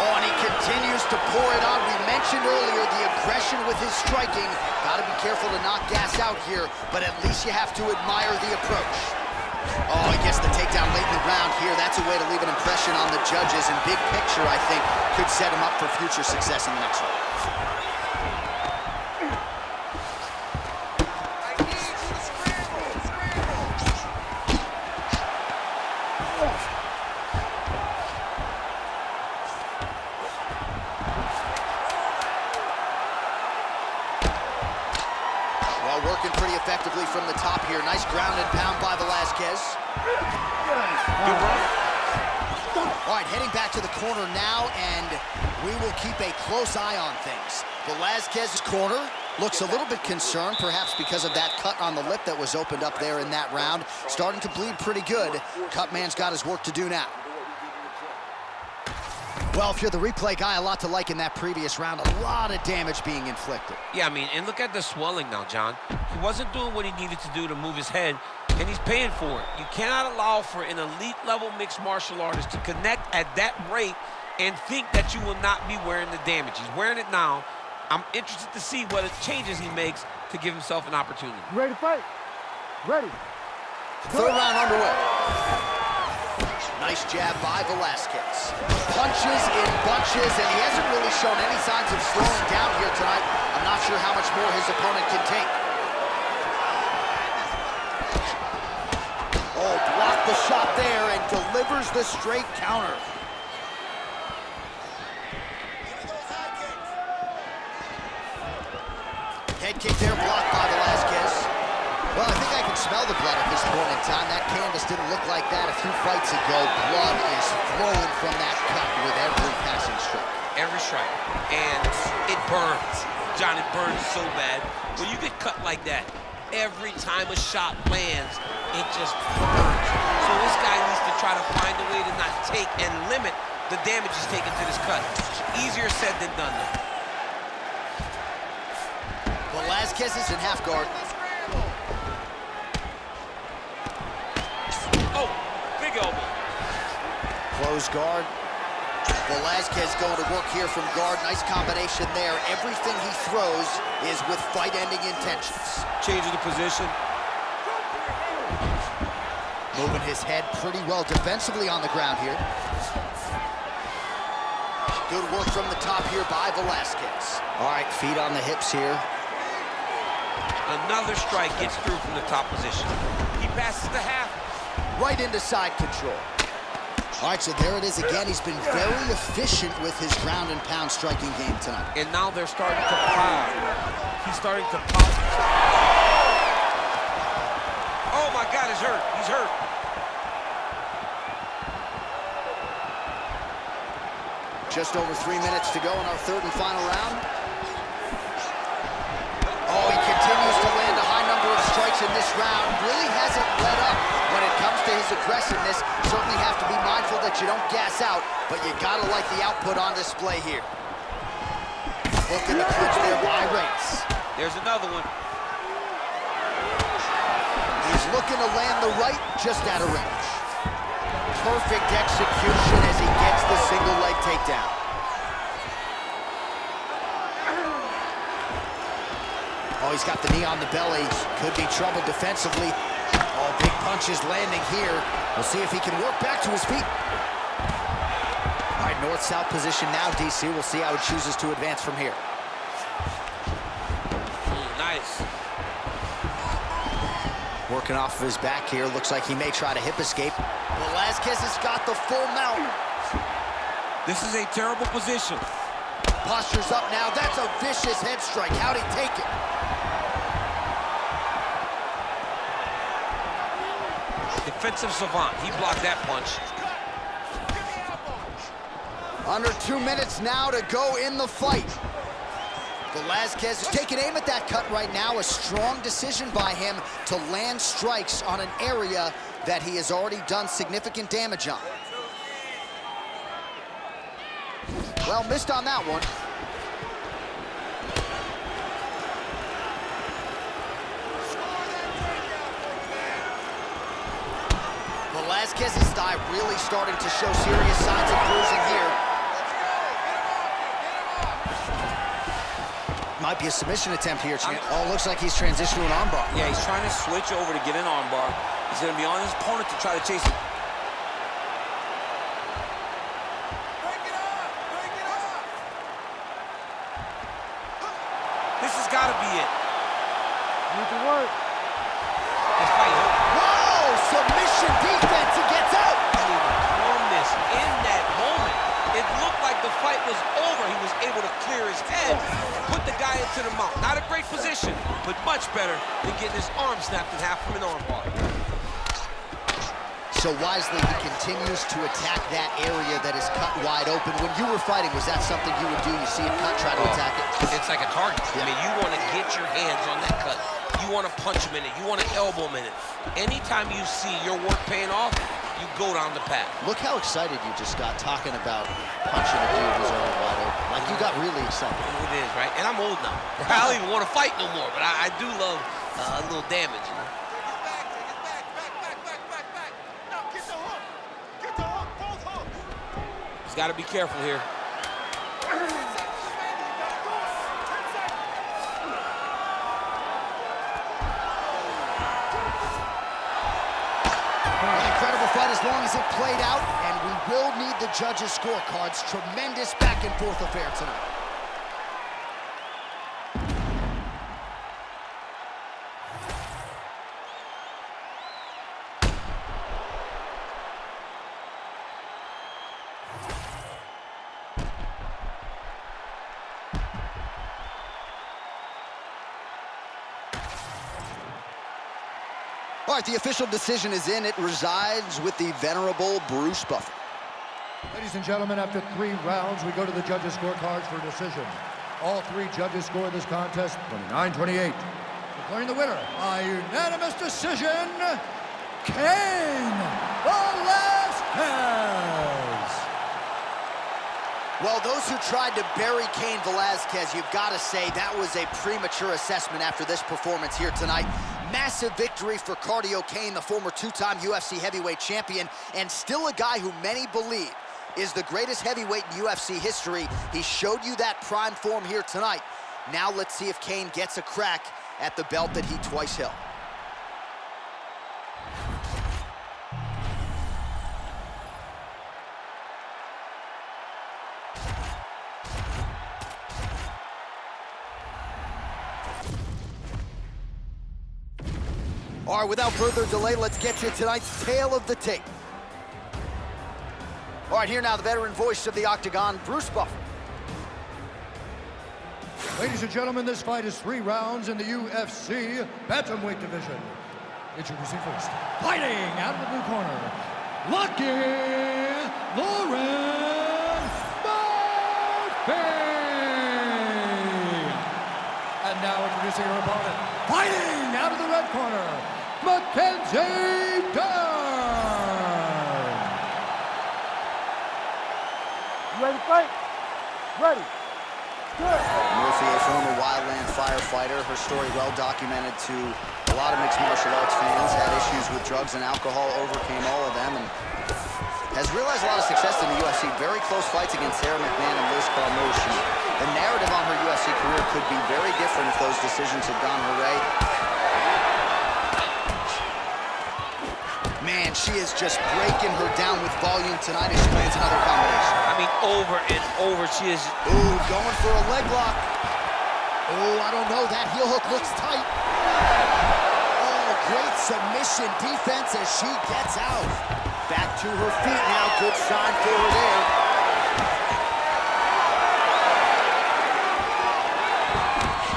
Oh, and he continues to pour it on. We mentioned earlier the aggression with his striking. Got to be careful to not gas out here, but at least you have to admire the approach. Oh, he gets the takedown late in the round here. That's a way to leave an impression on the judges, and big picture, I think, could set him up for future success in the next one. Working pretty effectively from the top here. Nice ground and pound by Velasquez. Good run. All right, heading back to the corner now, and we will keep a close eye on things. Velasquez's corner looks a little bit concerned, perhaps because of that cut on the lip that was opened up there in that round. Starting to bleed pretty good. Cutman's got his work to do now. Well, if you're the replay guy, a lot to like in that previous round. A lot of damage being inflicted. Yeah, I mean, and look at the swelling now, John. He wasn't doing what he needed to do to move his head, and he's paying for it. You cannot allow for an elite-level mixed martial artist to connect at that rate and think that you will not be wearing the damage. He's wearing it now. I'm interested to see what changes he makes to give himself an opportunity. Ready to fight? Ready. Third round underway. Nice jab by Velasquez. Punches in bunches, and he hasn't really shown any signs of slowing down here tonight. I'm not sure how much more his opponent can take. Oh, blocked the shot there and delivers the straight counter. Head kick there, blocked by Velasquez. Well, I think I can smell the blood at this point in time. That canvas didn't look like that a few fights ago. Blood is flowing from that cut with every passing strike. Every strike. And it burns. John, it burns so bad. When you get cut like that, every time a shot lands, it just burns. So this guy needs to try to find a way to not take and limit the damage he's taken to this cut. Easier said than done, though. Velasquez is in half guard. Oh, big elbow. Close guard. Velasquez going to work here from guard. Nice combination there. Everything he throws is with fight-ending intentions. Changing the position. Moving his head pretty well defensively on the ground here. Good work from the top here by Velasquez. All right, feet on the hips here. Another strike gets through from the top position. He passes the half. Right into side control. All right, so there it is again. He's been very efficient with his ground and pound striking game tonight. And now they're starting to pile. He's starting to pile. Oh my God, he's hurt. He's hurt. Just over 3 minutes to go in our third and final round. Oh, he continues to land a high number of strikes in this round. Really hasn't let up when it comes to his aggressiveness. Certainly have to be mindful that you don't gas out, but you gotta like the output on display here. Look at the clinch there by Reyes. There's another one. He's looking to land the right, just out of range. Perfect execution as he gets the single leg takedown. Oh, he's got the knee on the belly. Could be trouble defensively. Oh, big punches landing here. We'll see if he can work back to his feet. All right, north-south position now, DC. We'll see how he chooses to advance from here. Nice. Working off of his back here. Looks like he may try to hip escape. Velasquez has got the full mount. This is a terrible position. Posture's up now. That's a vicious head strike. How'd he take it? Defensive savant. He blocked that punch. Under 2 minutes now to go in the fight. Velasquez is taking aim at that cut right now. A strong decision by him to land strikes on an area that he has already done significant damage on. Well, missed on that one. Velasquez's thigh really starting to show serious signs of bruising here. Might be a submission attempt here, champ. Oh, looks like he's transitioning to an armbar. Yeah, he's trying to switch over to get an armbar. He's going to be on his opponent to try to chase him. This has got to be it. Need to work. This fight hurt. Whoa! Submission defense. He gets out. Calmness in that moment. It looked like the fight was over. He was able to clear his head, put the guy into the mount. Not a great position, but much better than getting his arm snapped in half from an armbar. So wisely, he continues to attack that area that is cut wide open. When you were fighting, was that something you would do? You see him cut, try to attack it? It's like a target. I mean, you want to get your hands on that cut. You want to punch him in it. You want to elbow him in it. Anytime you see your work paying off, you go down the path. Look how excited you just got talking about punching a dude who's already wide open. Like, you got really excited. It is, right? And I'm old now. I don't even want to fight no more, but I do love a little damage, you know? He's got to be careful here. Incredible fight as long as it played out, and we will need the judges' scorecards. Tremendous back-and-forth affair tonight. All right, the official decision is in. It resides with the venerable Bruce Buffer. Ladies and gentlemen, after 3 rounds, we go to the judges' scorecards for decision. All 3 judges scored this contest 29-28. Declaring the winner by unanimous decision, Cain Velasquez. Well, those who tried to bury Cain Velasquez, you've got to say that was a premature assessment after this performance here tonight. Massive victory for Cardio Cain, the former 2-time UFC heavyweight champion, and still a guy who many believe is the greatest heavyweight in UFC history. He showed you that prime form here tonight. Now let's see if Cain gets a crack at the belt that he twice held. All right, without further delay, let's get to tonight's tale of the tape. All right, here now, the veteran voice of the Octagon, Bruce Buffer. Ladies and gentlemen, this fight is 3 rounds in the UFC bantamweight division. Introducing first, fighting out of the blue corner, Lucky Lauren. introducing her opponent, fighting out of the red corner, Mackenzie Dern. You ready to fight? Ready. Good. Murphy, a former wildland firefighter, her story well documented to a lot of mixed martial arts fans, had issues with drugs and alcohol, overcame all of them, and has realized a lot of success in the UFC. Very close fights against Sarah McMahon and Liz Carmouche. The narrative on her UFC career could be very different if those decisions had gone her way. Man, she is just breaking her down with volume tonight as she lands another combination. I mean, over and over, she is... Ooh, going for a leg lock. Oh, I don't know, that heel hook looks tight. Oh, great submission defense as she gets out. Back to her feet now, good sign for her there.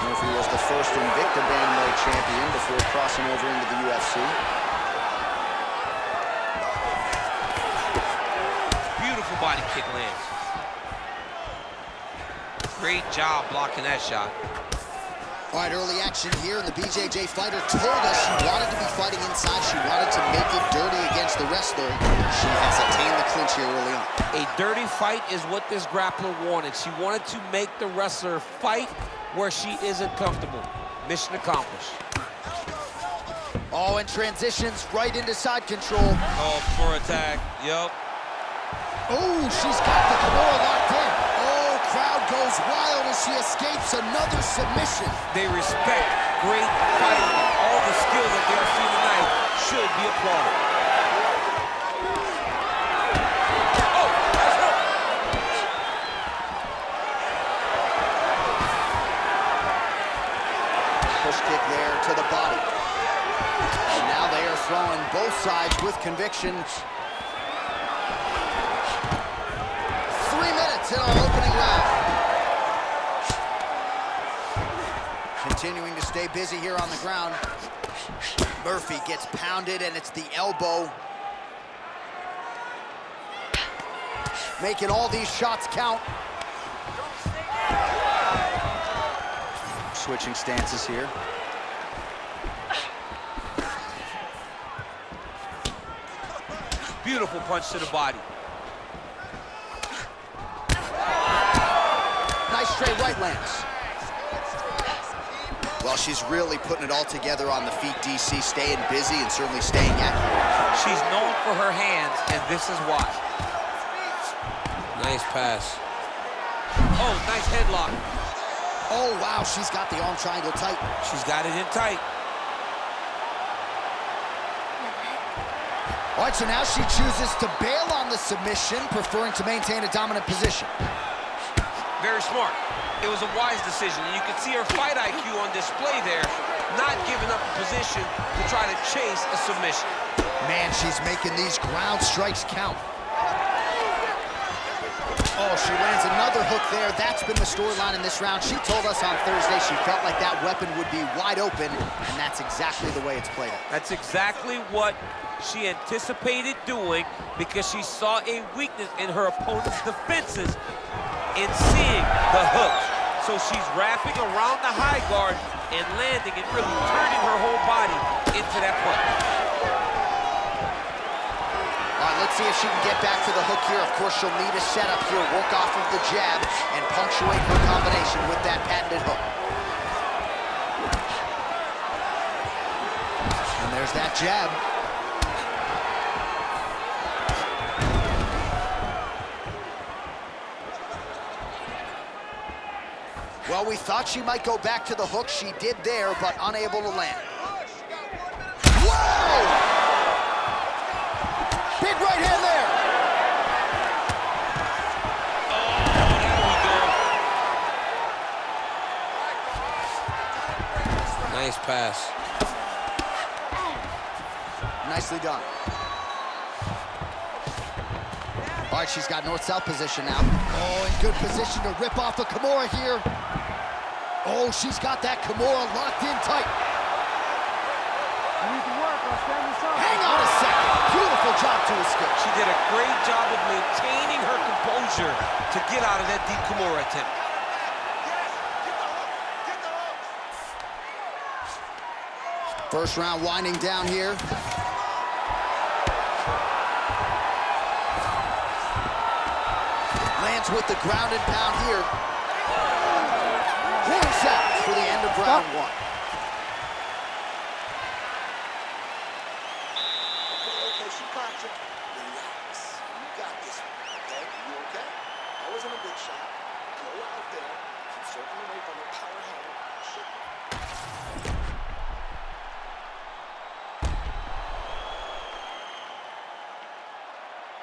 Murphy was the first Invicta Bantamweight champion before crossing over into the UFC. Beautiful body kick lands. Great job blocking that shot. All right, early action here, and the BJJ fighter told us she wanted to be fighting inside. She wanted to make it dirty against the wrestler. She has attained the clinch here early on. A dirty fight is what this grappler wanted. She wanted to make the wrestler fight where she isn't comfortable. Mission accomplished. Oh, and transitions right into side control. Oh, for attack. Yup. Oh, she's got the Kimura locked in. Oh, crowd goes wild as she escapes another submission. They respect great fighting. All the skills that they are seeing tonight should be applauded. Oh, that's no. Push kick there to the body. And now they are throwing both sides with conviction. 3 minutes in our opening round. Continuing to stay busy here on the ground. Murphy gets pounded, and it's the elbow. Making all these shots count. Switching stances here. Beautiful punch to the body. Nice straight right lands. Well, she's really putting it all together on the feet, DC, staying busy and certainly staying accurate. She's known for her hands, and this is why. Nice pass. Oh, nice headlock. Oh, wow, she's got the arm triangle tight. She's got it in tight. All right, so now she chooses to bail on the submission, preferring to maintain a dominant position. Very smart. It was a wise decision. And you can see her fight IQ on display there, not giving up a position to try to chase a submission. Man, she's making these ground strikes count. Oh, she lands another hook there. That's been the storyline in this round. She told us on Thursday she felt like that weapon would be wide open, and that's exactly the way it's played out. That's exactly what she anticipated doing, because she saw a weakness in her opponent's defenses in seeing the hook. So she's wrapping around the high guard and landing and really turning her whole body into that punch. All right, let's see if she can get back to the hook here. Of course, she'll need a setup here, work off of the jab, and punctuate her combination with that patented hook. And there's that jab. Well, we thought she might go back to the hook. She did there, but unable to land. Whoa! Big right hand there. Oh, nice pass. Nicely done. All right, she's got north-south position now. Oh, in good position to rip off a Kimura here. Oh, she's got that Kimura locked in tight. You need to work on standing side. Hang on a second. Beautiful job to escape. She did a great job of maintaining her composure to get out of that deep Kimura attempt. First round winding down here. Lands with the ground and pound here. Horns out for the end of round one. Okay, she caught you. Relax. You got this one, okay? You okay? That wasn't a big shot. Go out there. Keep circling away from her power hand.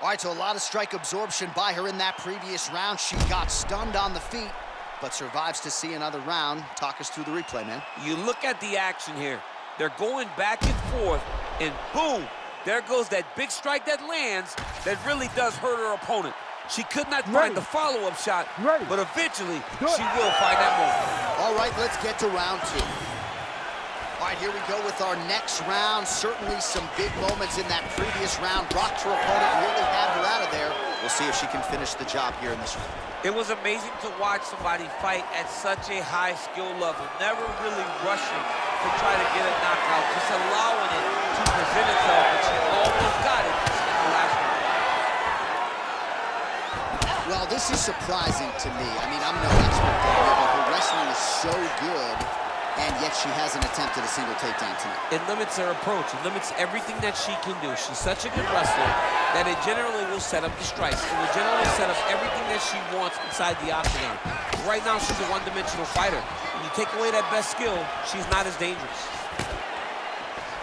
All right, so a lot of strike absorption by her in that previous round. She got stunned on the feet, but survives to see another round. Talk us through the replay, man. You look at the action here. They're going back and forth, and boom, there goes that big strike that lands that really does hurt her opponent. She could not find the follow-up shot, but eventually she will find that moment. All right, let's get to round two. All right, here we go with our next round. Certainly some big moments in that previous round. Rocked her opponent, really had her out of there. We'll see if she can finish the job here in this round. It was amazing to watch somebody fight at such a high skill level, never really rushing to try to get a knockout, just allowing it to present itself, and she almost got it in the last round. Well, this is surprising to me. I mean, I'm no expert, Daniel, but her wrestling is so good, and yet she hasn't attempted a single takedown tonight. It limits her approach. It limits everything that she can do. She's such a good wrestler that it generally will set up the strikes. It will generally set up everything that she wants inside the octagon. Right now, she's a one-dimensional fighter. When you take away that best skill, she's not as dangerous.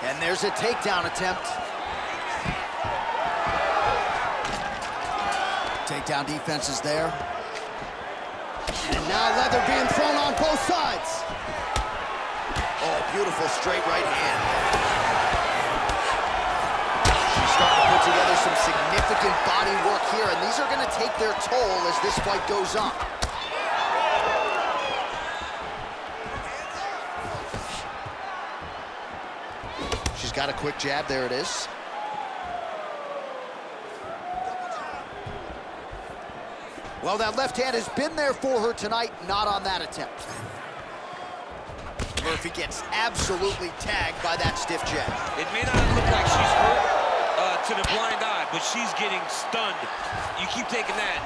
And there's a takedown attempt. Takedown defense is there. And now leather being thrown on both sides. Oh, beautiful straight right hand. She's starting to put together some significant body work here, and these are going to take their toll as this fight goes on. She's got a quick jab. There it is. Well, that left hand has been there for her tonight, not on that attempt. Murphy gets absolutely tagged by that stiff jab. It may not look like she's hurt to the blind eye, but she's getting stunned. You keep taking that,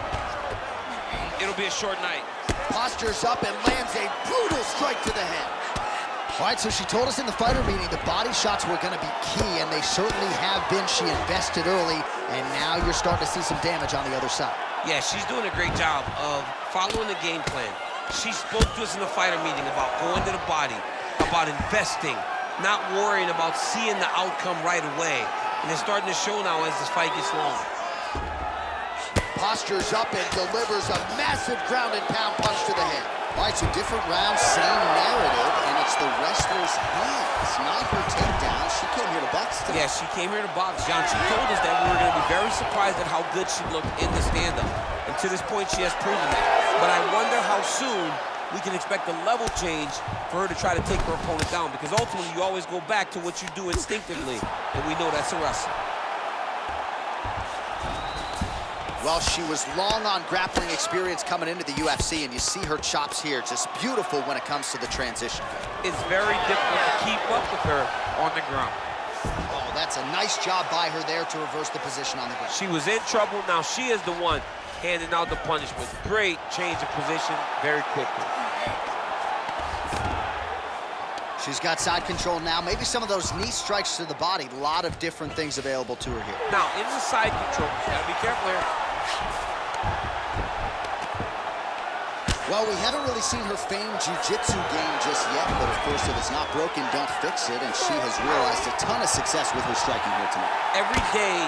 it'll be a short night. Postures up and lands a brutal strike to the head. All right, so she told us in the fighter meeting the body shots were going to be key, and they certainly have been. She invested early, and now you're starting to see some damage on the other side. Yeah, she's doing a great job of following the game plan. She spoke to us in the fighter meeting about going to the body, about investing, not worrying about seeing the outcome right away. And it's starting to show now as this fight gets long. Postures up and delivers a massive ground and pound punch to the head. All right, so different rounds, same narrative, and it's the wrestler's hands, not her takedown. She came here to box today. Yeah, she came here to box, John. She told us that we were going to be very surprised at how good she looked in the stand-up. And to this point, she has proven that. But I wonder how soon we can expect a level change for her to try to take her opponent down, because ultimately you always go back to what you do instinctively, and we know that's a wrestler. Well, she was long on grappling experience coming into the UFC, and you see her chops here, just beautiful when it comes to the transition. It's very difficult to keep up with her on the ground. Oh, that's a nice job by her there to reverse the position on the ground. She was in trouble. Now she is the one handing out the punishment. Great change of position very quickly. She's got side control now. Maybe some of those knee strikes to the body. A lot of different things available to her here. Now, in the side control, you gotta be careful here. Well, we haven't really seen her famed jiu-jitsu game just yet, but of course, if it's not broken, don't fix it, and she has realized a ton of success with her striking here tonight. Every day,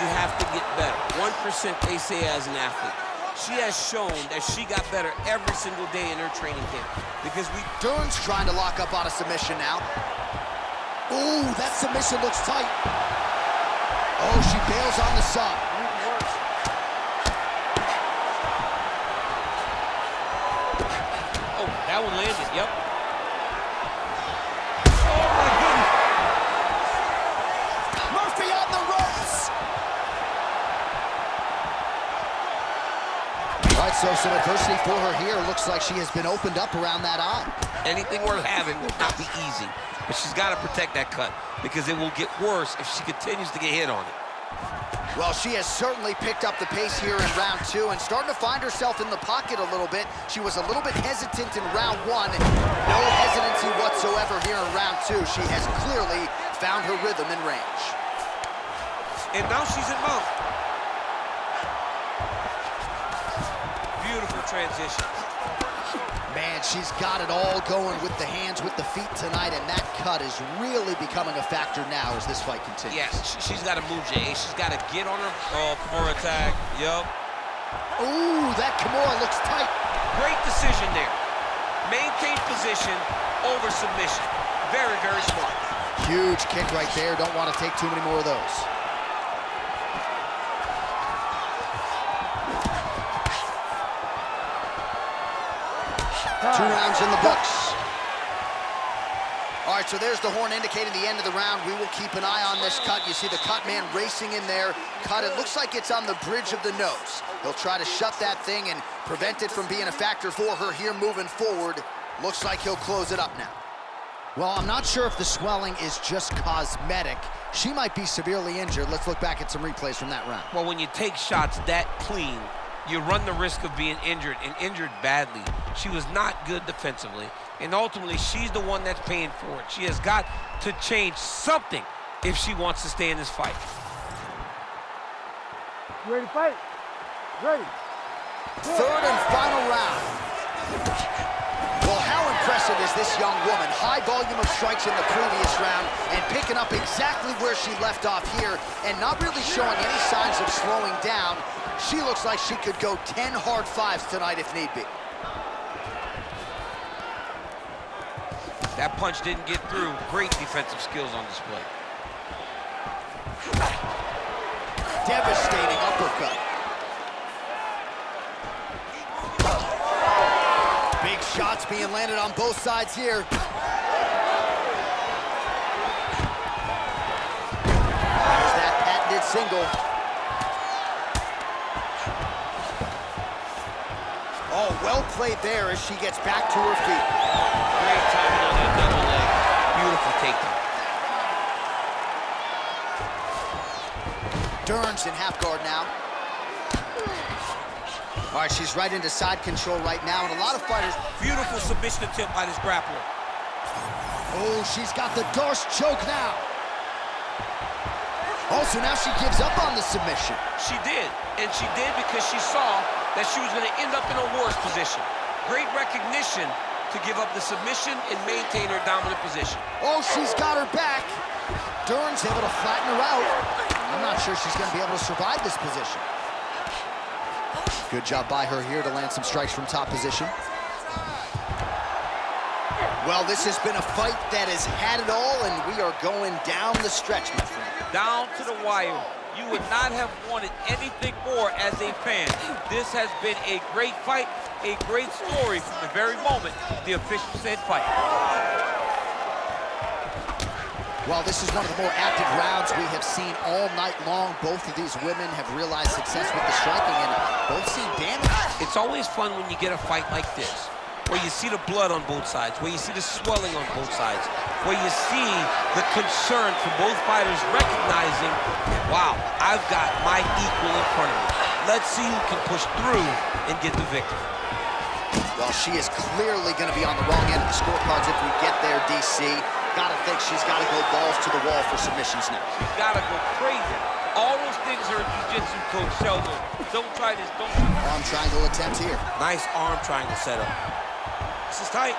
you have to get better. 1%, they say, as an athlete. She has shown that she got better every single day in her training camp. Because Dern's trying to lock up on a submission now. Ooh, that submission looks tight. Oh, she bails on the sub. Oh, that one landed, yep. Oh, my goodness. Murphy on the ropes. All right, so some adversity for her here. Looks like she has been opened up around that eye. Anything worth having will not be easy, but she's got to protect that cut because it will get worse if she continues to get hit on it. Well, she has certainly picked up the pace here in round 2 and starting to find herself in the pocket a little bit. She was a little bit hesitant in round 1. No hesitancy whatsoever here in round 2. She has clearly found her rhythm and range. And now she's in mount. Beautiful transition. Man, she's got it all going with the hands, with the feet tonight, and that cut is really becoming a factor now as this fight continues. Yes, she's got to move, Jay. She's got to get on her. Oh, Kimura attack. Yup. Ooh, that Kimura looks tight. Great decision there. Maintain position over submission. Very, very smart. Huge kick right there. Don't want to take too many more of those. 2 rounds in the books. All right, so there's the horn indicating the end of the round. We will keep an eye on this cut. You see the cut man racing in there. Cut, it looks like it's on the bridge of the nose. He'll try to shut that thing and prevent it from being a factor for her here moving forward. Looks like he'll close it up now. Well, I'm not sure if the swelling is just cosmetic. She might be severely injured. Let's look back at some replays from that round. Well, when you take shots that clean, you run the risk of being injured, and injured badly. She was not good defensively, and ultimately, she's the one that's paying for it. She has got to change something if she wants to stay in this fight. You ready to fight? Ready. Third and final round. Well, how impressive is this young woman? High volume of strikes in the previous round and picking up exactly where she left off here and not really showing any signs of slowing down. She looks like she could go 10 hard 5s tonight if need be. That punch didn't get through. Great defensive skills on display. Devastating uppercut. Big shots being landed on both sides here. There's that patented single. Oh, well played there as she gets back to her feet. Great timing on that double leg. Beautiful takedown. Dern's in half guard now. All right, she's right into side control right now, and a lot of fighters... Beautiful submission attempt by this grappler. Oh, she's got the Dorsch choke now. Oh, so now she gives up on the submission. She did, and she did because she saw that she was going to end up in a worse position. Great recognition to give up the submission and maintain her dominant position. Oh, she's got her back. Dern's able to flatten her out. I'm not sure she's going to be able to survive this position. Good job by her here to land some strikes from top position. Well, this has been a fight that has had it all, and we are going down the stretch, my friend. Down to the wire. You would not have wanted anything more as a fan. This has been a great fight, a great story from the very moment the official said fight. Well, this is one of the more active rounds we have seen all night long. Both of these women have realized success with the striking, and both seem damaged. It's always fun when you get a fight like this, where you see the blood on both sides, where you see the swelling on both sides, where you see the concern from both fighters recognizing, wow, I've got my equal in front of me. Let's see who can push through and get the victory. Well, she is clearly going to be on the wrong end of the scorecards if we get there, DC. Gotta think she's got to go balls to the wall for submissions now. She's got to go crazy. All those things her jiu-jitsu coach Sheldon. Don't try this, don't. Arm triangle attempt here. Nice arm triangle setup. This is tight.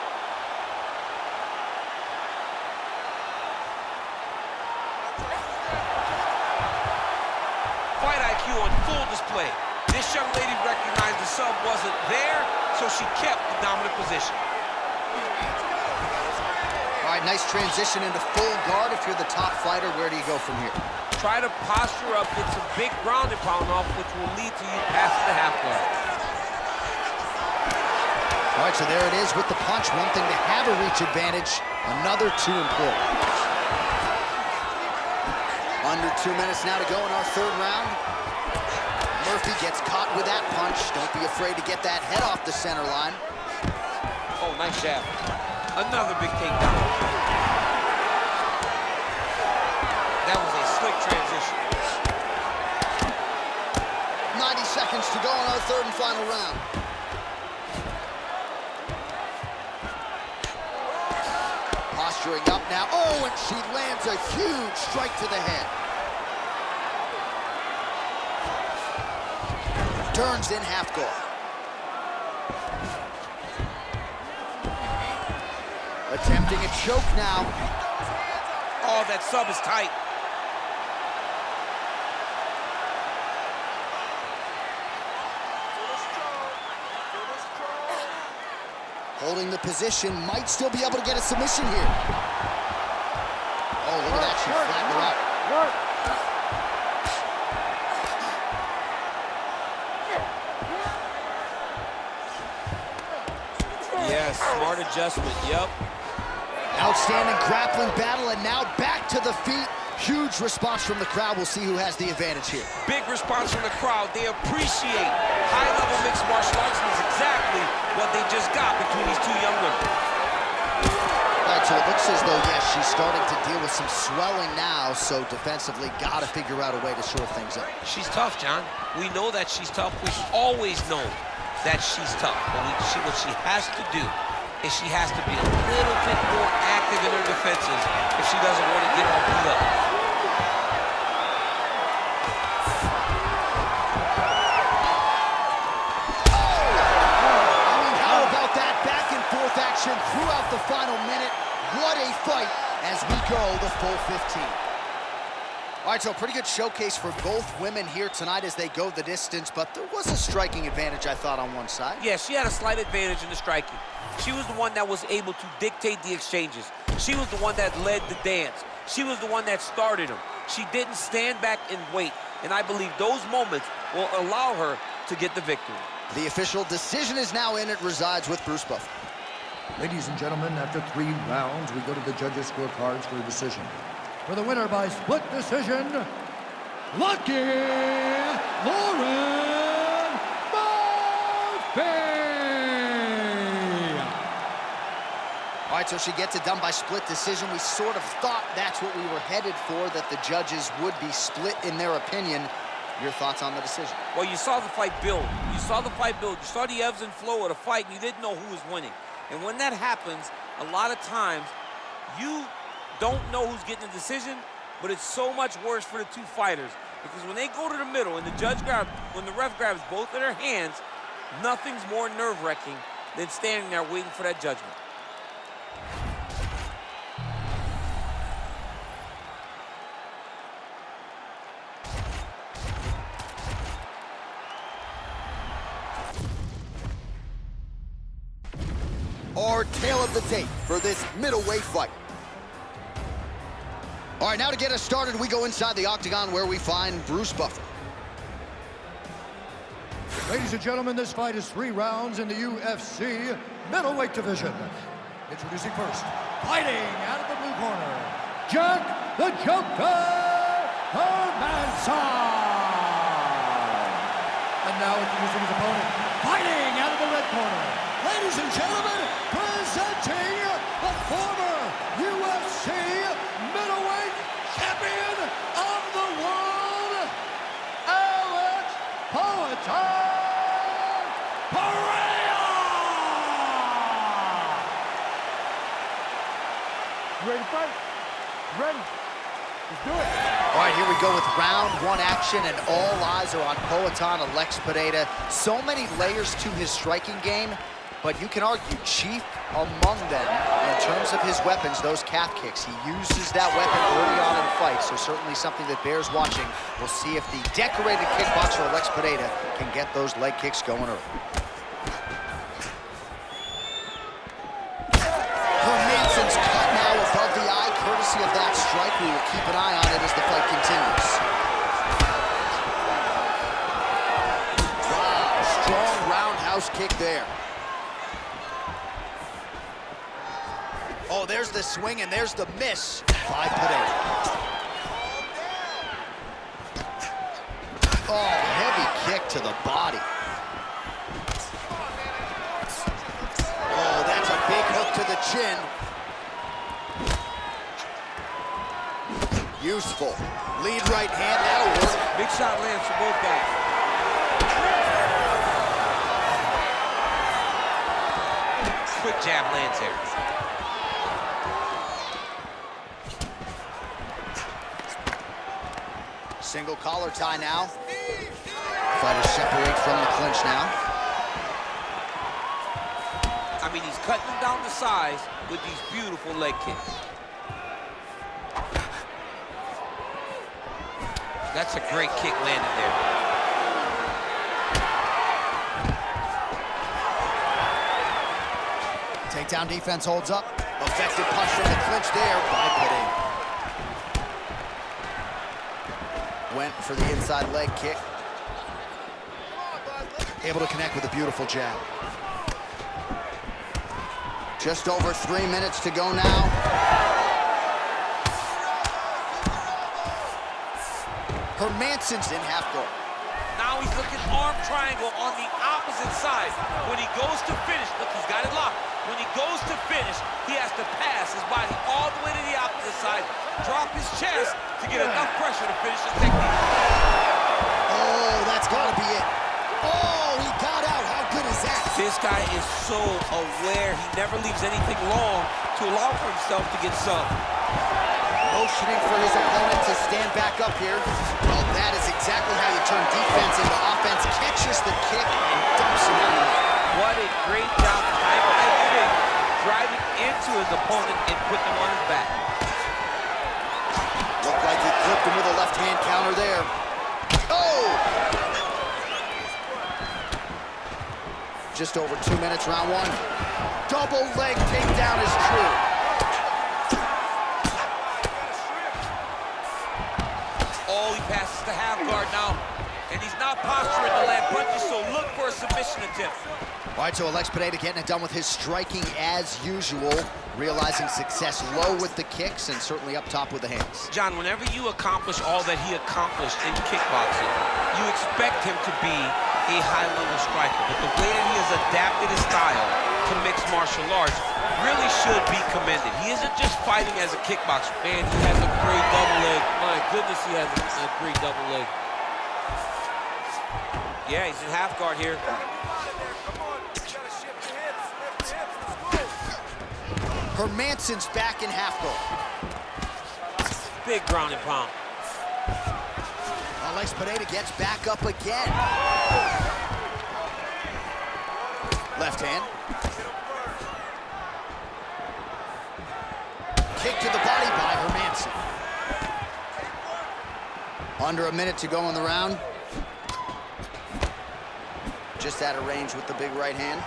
Fight IQ on full display. This young lady recognized the sub wasn't there, so she kept the dominant position. All right, nice transition into full guard. If you're the top fighter, where do you go from here? Try to posture up, get some big ground and pound off, which will lead to you past the half guard. All right, so there it is with the punch. One thing to have a reach advantage, another too important. Under 2 minutes now to go in our third round. Murphy gets caught with that punch. Don't be afraid to get that head off the center line. Oh, nice jab. Another big takedown. That was a slick transition. 90 seconds to go in our third and final round. Posturing up now. Oh, and she lands a huge strike to the head. Dern's in half guard. Attempting a choke now. Oh, that sub is tight. Holding the position, might still be able to get a submission here. Oh, look at that, she flattened her out. Yes, smart adjustment, yep. Outstanding grappling battle, and now back to the feet. Huge response from the crowd. We'll see who has the advantage here. Big response from the crowd. They appreciate high-level mixed martial arts, and it's exactly what they just got between these two young women. All right, so it looks as though, yes, she's starting to deal with some swelling now, so defensively, got to figure out a way to shore things up. She's tough, John. We know that she's tough. We've always known that she's tough. But what she has to do is she has to be a little bit more active in her defenses if she doesn't want to get all beat up. Action throughout the final minute. What a fight as we go the full 15. All right, so pretty good showcase for both women here tonight as they go the distance, but there was a striking advantage, I thought, on one side. Yeah, she had a slight advantage in the striking. She was the one that was able to dictate the exchanges. She was the one that led the dance. She was the one that started them. She didn't stand back and wait, and I believe those moments will allow her to get the victory. The official decision is now in. It resides with Bruce Buffer. Ladies and gentlemen, after 3 rounds, we go to the judges' scorecards for a decision. For the winner by split decision, Lucky Lauren Murphy! All right, so she gets it done by split decision. We sort of thought that's what we were headed for, that the judges would be split in their opinion. Your thoughts on the decision? Well, you saw the fight build. You saw the fight build. You saw the ebbs and flow of the fight, and you didn't know who was winning. And when that happens, a lot of times, you don't know who's getting the decision, but it's so much worse for the two fighters. Because when they go to the middle and when the ref grabs both of their hands, nothing's more nerve-wracking than standing there waiting for that judgment. Our tale of the tape for this middleweight fight. All right, now to get us started, we go inside the octagon where we find Bruce Buffer. Ladies and gentlemen, this fight is 3 rounds in the UFC middleweight division. Introducing first, fighting out of the blue corner, Jack the Joker Hermanson. And now introducing his opponent, fighting out of the red corner, ladies and gentlemen, presenting the former UFC middleweight champion of the world, Pereira! You ready to fight? Ready? Let's do it. All right, here we go with round 1 action, and all eyes are on Alex Pereira. So many layers to his striking game, but you can argue chief among them in terms of his weapons, those calf kicks. He uses that weapon early on in the fight, so certainly something that bears watching. We'll see if the decorated kickboxer Alex Pereira can get those leg kicks going early. Hermanson's cut now above the eye, courtesy of that strike. We will keep an eye on it as the fight continues. Wow, strong roundhouse kick there. Oh, there's the swing and there's the miss by Pereira. Oh, heavy kick to the body. Oh, that's a big hook to the chin. Useful. Lead right hand, that'll work. Big shot lands for both guys. Quick jab lands there. Single collar tie now. Fighters separate from the clinch now. I mean, he's cutting them down to size with these beautiful leg kicks. That's a great kick landed there. Takedown defense holds up. Effective punch from the clinch there by Pereira. Went for the inside leg kick. Able to connect with a beautiful jab. Just over 3 minutes to go now. Hermanson's in half guard. Now he's looking arm triangle on the opposite side. When he goes to finish, look, he's got it locked. When he goes to finish, he has to pass his body all the way to the opposite side, drop his chest to get enough pressure to finish his technique. Oh, that's gotta be it. Oh, he got out. How good is that? This guy is so aware. He never leaves anything long to allow for himself to get subbed. Motioning for his opponent to stand back up here. Well, that is exactly how you turn defense into offense. Catches the kick and dumps him on the mat. What a great job timing that kick, driving into his opponent and putting him on his back. Looked like he clipped him with a left hand counter there. Oh! Just over 2 minutes, round one. Double leg takedown is true. Oh, he passes to half guard now. And he's not posturing to land punches, so look for a submission attempt. All right, so Alex Pereira getting it done with his striking as usual, realizing success low with the kicks and certainly up top with the hands. John, whenever you accomplish all that he accomplished in kickboxing, you expect him to be a high-level striker. But the way that he has adapted his style to mixed martial arts really should be commended. He isn't just fighting as a kickboxer. Man, he has a great double leg. My goodness, he has a great double leg. Yeah, he's in half guard here. Hermanson's back in half guard. Big ground and pound. Alex Pereira gets back up again. Left hand. Kick to the body by Hermanson. Under a minute to go in the round. Just out of range with the big right hand.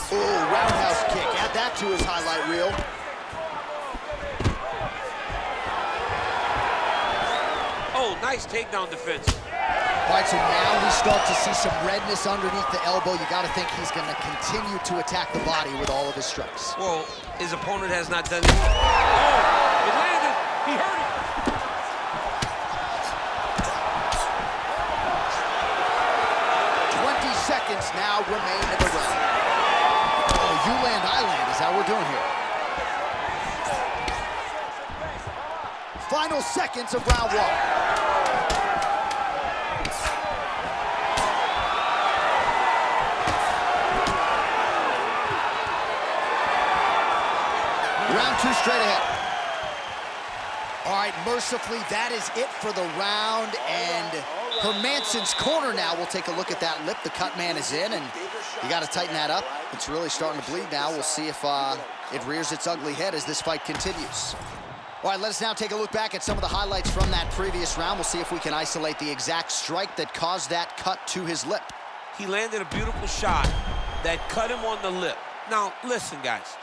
Oh, roundhouse kick. Add that to his highlight reel. Oh, nice takedown defense. All right, so now we start to see some redness underneath the elbow. You got to think he's going to continue to attack the body with all of his strikes. Well, his opponent has not done Oh, it landed. He hurt him. Seconds now remain in the round. Oh, you land, I land is how we're doing here. Final seconds of round one. Round two straight ahead. All right, mercifully, that is it for the round, and Hermanson's corner now. We'll take a look at that lip. The cut man is in, and you got to tighten that up. It's really starting to bleed now. We'll see if it rears its ugly head as this fight continues. All right, let us now take a look back at some of the highlights from that previous round. We'll see if we can isolate the exact strike that caused that cut to his lip. He landed a beautiful shot that cut him on the lip. Now, listen, guys.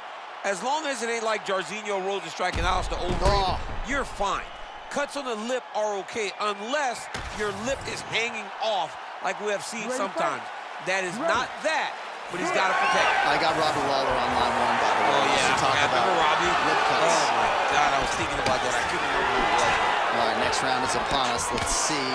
As long as it ain't like Jairzinho Rosa striking Alistar Overeem, you're fine. Cuts on the lip are okay, unless your lip is hanging off, like we have seen sometimes. That is not that, but he's got to protect it. I got Robbie Lawler on line one, by the way. Oh, yeah, to talk about remember Robbie? lip cuts. Oh, my God, I was thinking about that. I couldn't remember who it was. All right, next round is upon us. Let's see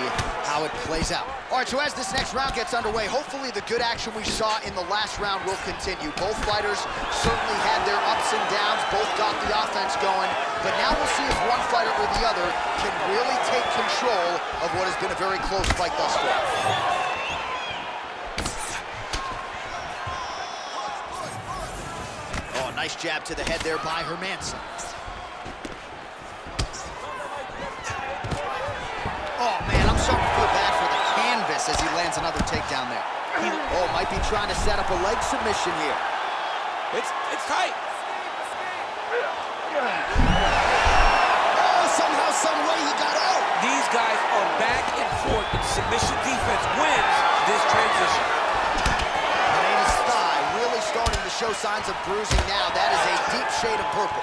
how it plays out. All right, so as this next round gets underway, hopefully the good action we saw in the last round will continue. Both fighters certainly had their ups and downs. Both got the offense going. But now we'll see if one fighter or the other can really take control of what has been a very close fight thus far. Oh, nice jab to the head there by Hermanson. Oh, man, I'm starting to feel bad for the canvas as he lands another takedown there. Oh, might be trying to set up a leg submission here. It's tight. Oh, somehow, some way he got out. These guys are back and forth, and submission defense wins this transition. Pereira's thigh really starting to show signs of bruising now. That is a deep shade of purple.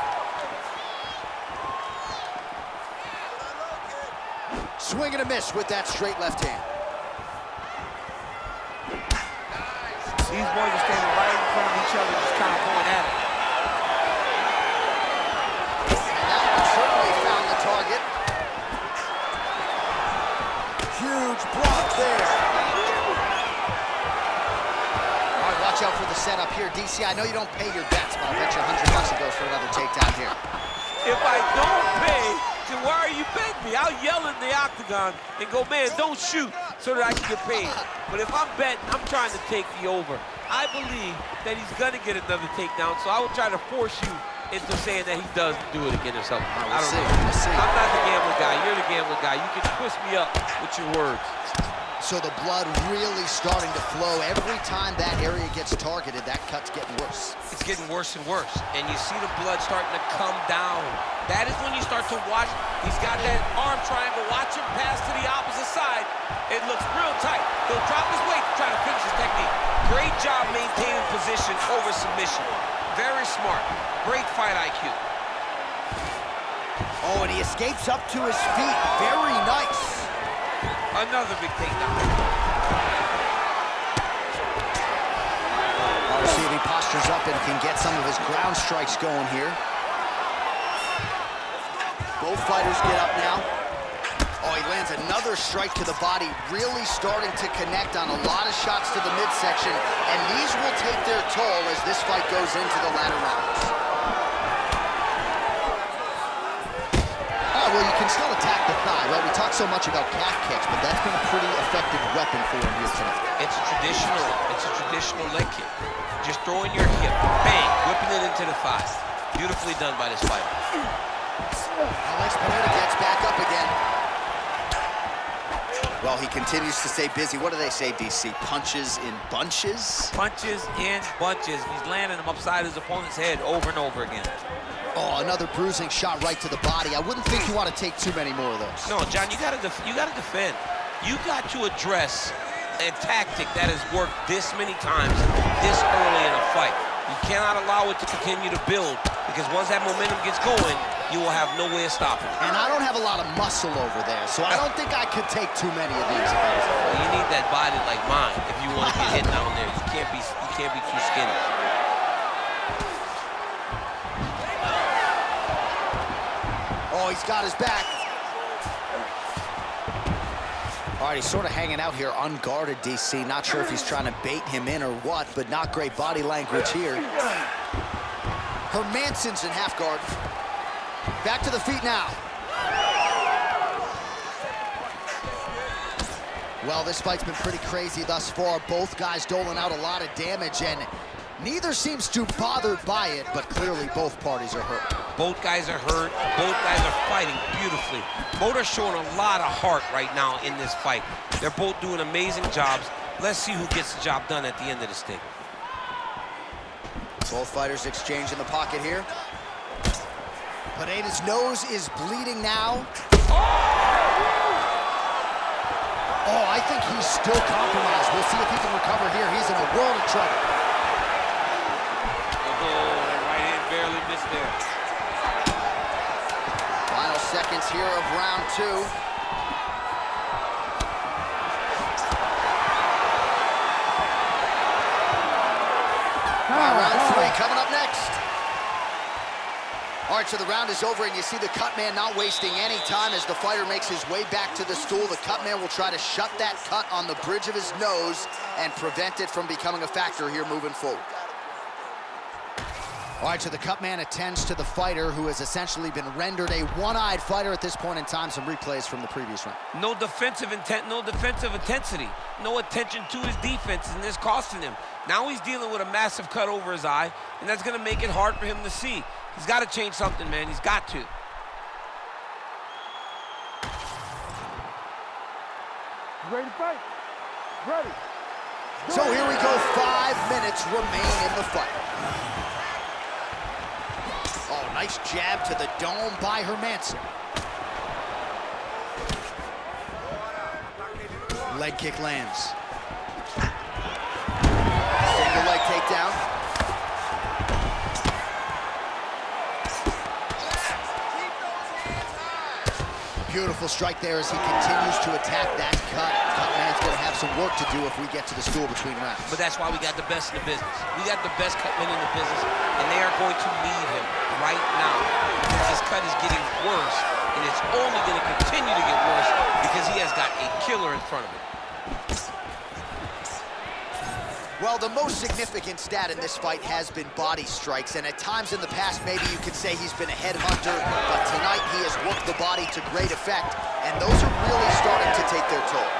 Swing and a miss with that straight left hand. These boys are standing right in front of each other, just kind of going at it. And that one certainly found the target. Huge block there. All right, watch out for the setup here. DC, I know you don't pay your bets, but I'll bet you $100 it goes for another takedown here. If I don't pay, then why are you betting me? I'll yell in the octagon and go, man, don't shoot, so that I can get paid. But if I'm betting, I'm trying to take the over. I believe that he's gonna get another takedown, so I will try to force you into saying that he does do it again or something. We'll I don't know. We'll see. I'm not the gambling guy. You're the gambling guy. You can twist me up with your words. So the blood really starting to flow. Every time that area gets targeted, that cut's getting worse. It's getting worse and worse, and you see the blood starting to come down. That is when you start to watch. He's got that arm triangle. Watch him pass to the opposite side. It looks real tight. He'll drop his weight to try to finish his technique. Great job maintaining position over submission. Very smart. Great fight IQ. Oh, and he escapes up to his feet. Very nice. Another big takedown. We'll see if he postures up and can get some of his ground strikes going here. Both fighters get up now. Oh, he lands another strike to the body, really starting to connect on a lot of shots to the midsection, and these will take their toll as this fight goes into the latter rounds. Oh, well, you can still attack the thigh, right? We talk so much about calf kicks, but that's been a pretty effective weapon for him here tonight. It's a traditional leg kick. Just throwing your hip, bang, whipping it into the thigh. Beautifully done by this fighter. Pereira gets back up again. Well, he continues to stay busy. What do they say, DC? Punches in bunches? Punches in bunches. He's landing them upside his opponent's head over and over again. Oh, another bruising shot right to the body. I wouldn't think you want to take too many more of those. No, John, you gotta defend. You got to address a tactic that has worked this many times, this early in a fight. You cannot allow it to continue to build, because once that momentum gets going, you will have no way of stopping. And I don't have a lot of muscle over there, so I don't think I could take too many of these. Well, you need that body like mine if you want to get hit down there. You can't be too skinny. Oh, he's got his back. All right, he's sort of hanging out here unguarded, DC. Not sure if he's trying to bait him in or what, but not great body language here. Hermanson's in half guard. Back to the feet now. Well, this fight's been pretty crazy thus far. Both guys doling out a lot of damage, and neither seems too bothered by it, but clearly both parties are hurt. Both guys are hurt. Both guys are fighting beautifully. Both are showing a lot of heart right now in this fight. They're both doing amazing jobs. Let's see who gets the job done at the end of this thing. Both fighters exchange in the pocket here. Pereira's nose is bleeding now. Oh, I think he's still compromised. We'll see if he can recover here. He's in a world of trouble. Oh, that right hand barely missed there. Final seconds here of round two. Round three coming up next. All right, right, so the round is over, and you see the cut man not wasting any time as the fighter makes his way back to the stool. The cut man will try to shut that cut on the bridge of his nose and prevent it from becoming a factor here moving forward. All right, so the cut man attends to the fighter who has essentially been rendered a one-eyed fighter at this point in time. Some replays from the previous round. No defensive intent, no defensive intensity, no attention to his defense, and this costing him. Now he's dealing with a massive cut over his eye, and that's gonna make it hard for him to see. He's gotta change something, man, he's got to. Ready to fight? Ready. So here we go, 5 minutes remain in the fight. Oh, nice jab to the dome by Hermanson. Leg kick lands. Single leg takedown. Beautiful strike there as he continues to attack that cut. Cut man's gonna have some work to do if we get to the stool between rounds. But that's why we got the best in the business. We got the best cut men in the business, and they are going to need him right now because this cut is getting worse, and it's only going to continue to get worse because he has got a killer in front of him. Well, the most significant stat in this fight has been body strikes, and at times in the past, maybe you could say he's been a headhunter, but tonight he has worked the body to great effect, and those are really starting to take their toll.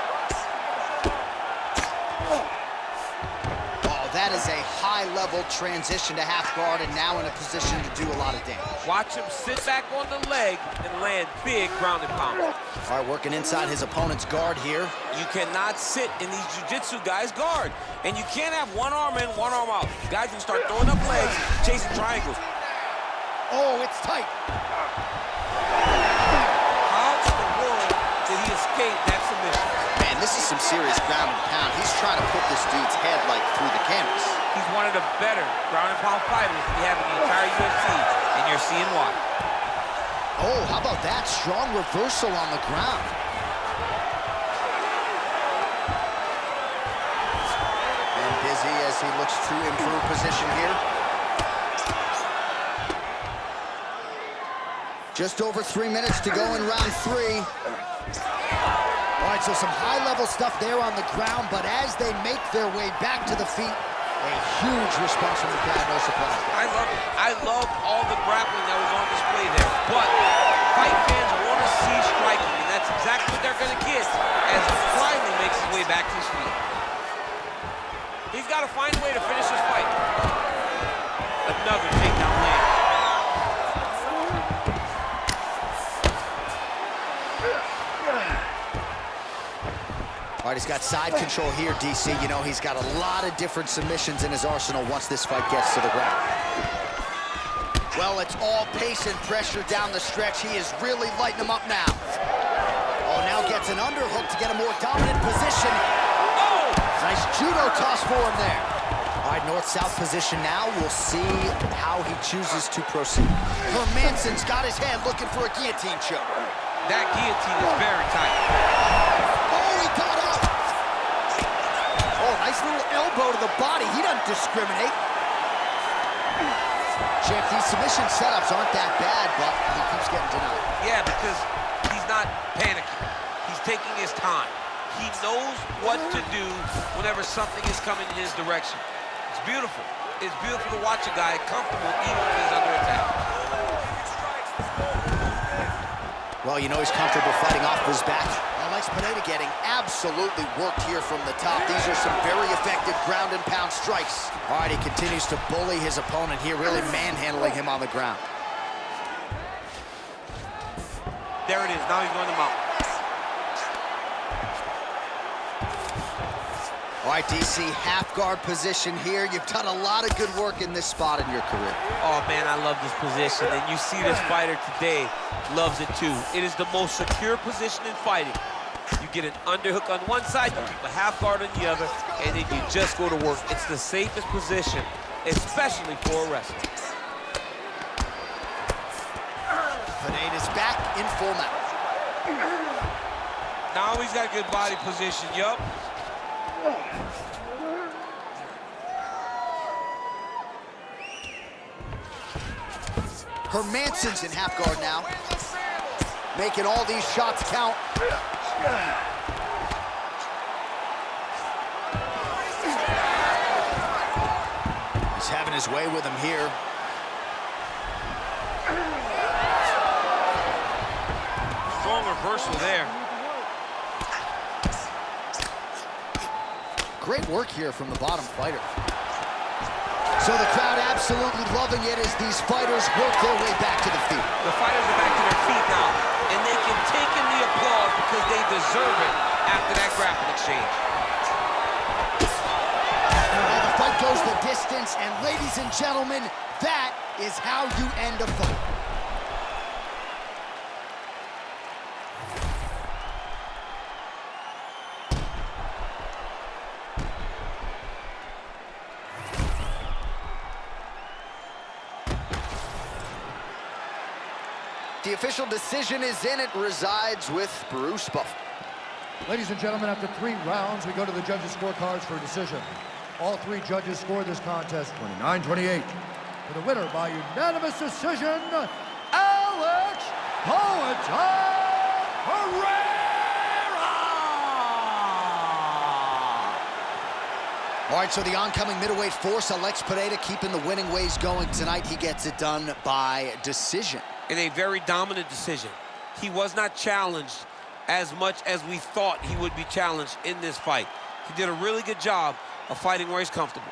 Oh, that is a high-level transition to half guard, and now in a position to do a lot of damage. Watch him sit back on the leg and land big ground and pound. All right, working inside his opponent's guard here. You cannot sit in these jiu-jitsu guys' guard. And you can't have one arm in, one arm out. Guys can start throwing up legs, chasing triangles. Oh, it's tight. How in the world did he escape that submission? Man, this is some serious ground and pound. He's trying to put this dude's head, like, through the canvas. He's one of the better ground and pound fighters we have in the entire UFC, and you're seeing why. Oh, how about that? Strong reversal on the ground. And busy as he looks to improve position here. Just over 3 minutes to go in round 3. All right, so some high-level stuff there on the ground, but as they make their way back to the feet, a huge response from the crowd, no surprise. I love it. I love all the grappling that was on display there. But fight fans want to see striking, and that's exactly what they're going to get as he finally makes his way back to his feet. He's got to find a way to finish this fight. Another takedown land. All right, he's got side control here, DC. You know, he's got a lot of different submissions in his arsenal once this fight gets to the ground. Well, it's all pace and pressure down the stretch. He is really lighting him up now. Oh, now gets an underhook to get a more dominant position. Oh! Nice judo toss for him there. All right, north-south position now. We'll see how he chooses to proceed. Hermanson's got his head looking for a guillotine choke. That guillotine is very tight. Oh, he got up. Oh, nice little elbow to the body. He doesn't discriminate. Champ, these submission setups aren't that bad, but he keeps getting denied. Yeah, because he's not panicking. He's taking his time. He knows what to do whenever something is coming in his direction. It's beautiful. It's beautiful to watch a guy comfortable even when he's under attack. Well, you know he's comfortable fighting off his back. Well, nice Pereira getting absolutely worked here from the top. These are some very effective ground and pound strikes. All right, he continues to bully his opponent here, really manhandling him on the ground. There it is. Now he's going to mount. All right, DC, half guard position here. You've done a lot of good work in this spot in your career. Oh, man, I love this position. And you see this fighter today loves it, too. It is the most secure position in fighting. You get an underhook on one side, you keep a half guard on the other, and then you just go to work. It's the safest position, especially for a wrestler. Pereira's back in full mount. Now he's got a good body position, yup. Hermanson's in half guard now. Making all these shots count. He's having his way with him here. Strong reversal there. Great work here from the bottom fighter. So the crowd absolutely loving it as these fighters work their way back to the feet. The fighters are back to their feet now, and they can take in the applause because they deserve it after that grappling exchange. Well, the fight goes the distance, and ladies and gentlemen, that is how you end a fight. The official decision is in. It resides with Bruce Buffer. Ladies and gentlemen, after 3 rounds, we go to the judges' scorecards for a decision. All 3 judges scored this contest 29-28. For the winner by unanimous decision, Alex Pereira! All right, so the oncoming middleweight force, Alex Pereira, keeping the winning ways going tonight. He gets it done by decision. In a very dominant decision. He was not challenged as much as we thought he would be challenged in this fight. He did a really good job of fighting where he's comfortable.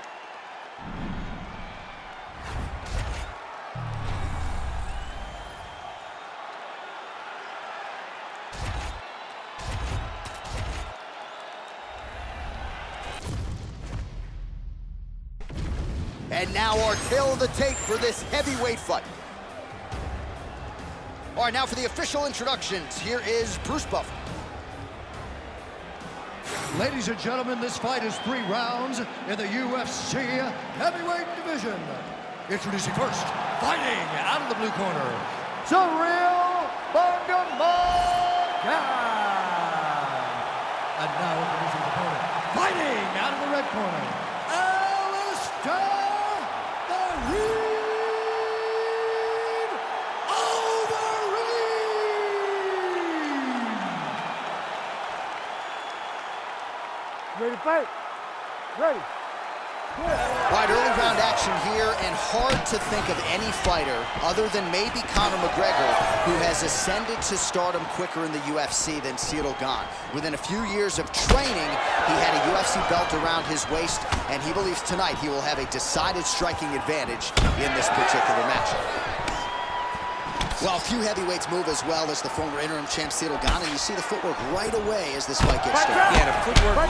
And now our tale of the tape for this heavyweight fight. All right, now for the official introductions, here is Bruce Buffer. Ladies and gentlemen, this fight is 3 rounds in the UFC heavyweight division. Introducing first, fighting out of the blue corner, Ciryl. And now introducing his opponent, fighting out of the red corner, Alistar. Ready to fight? Ready. All right, early round action here, and hard to think of any fighter other than maybe Conor McGregor who has ascended to stardom quicker in the UFC than Ciryl Gane. Within a few years of training, he had a UFC belt around his waist, and he believes tonight he will have a decided striking advantage in this particular matchup. Well, a few heavyweights move as well as the former interim champ Ciryl Gane, and you see the footwork right away as this fight gets started. Yeah, the footwork.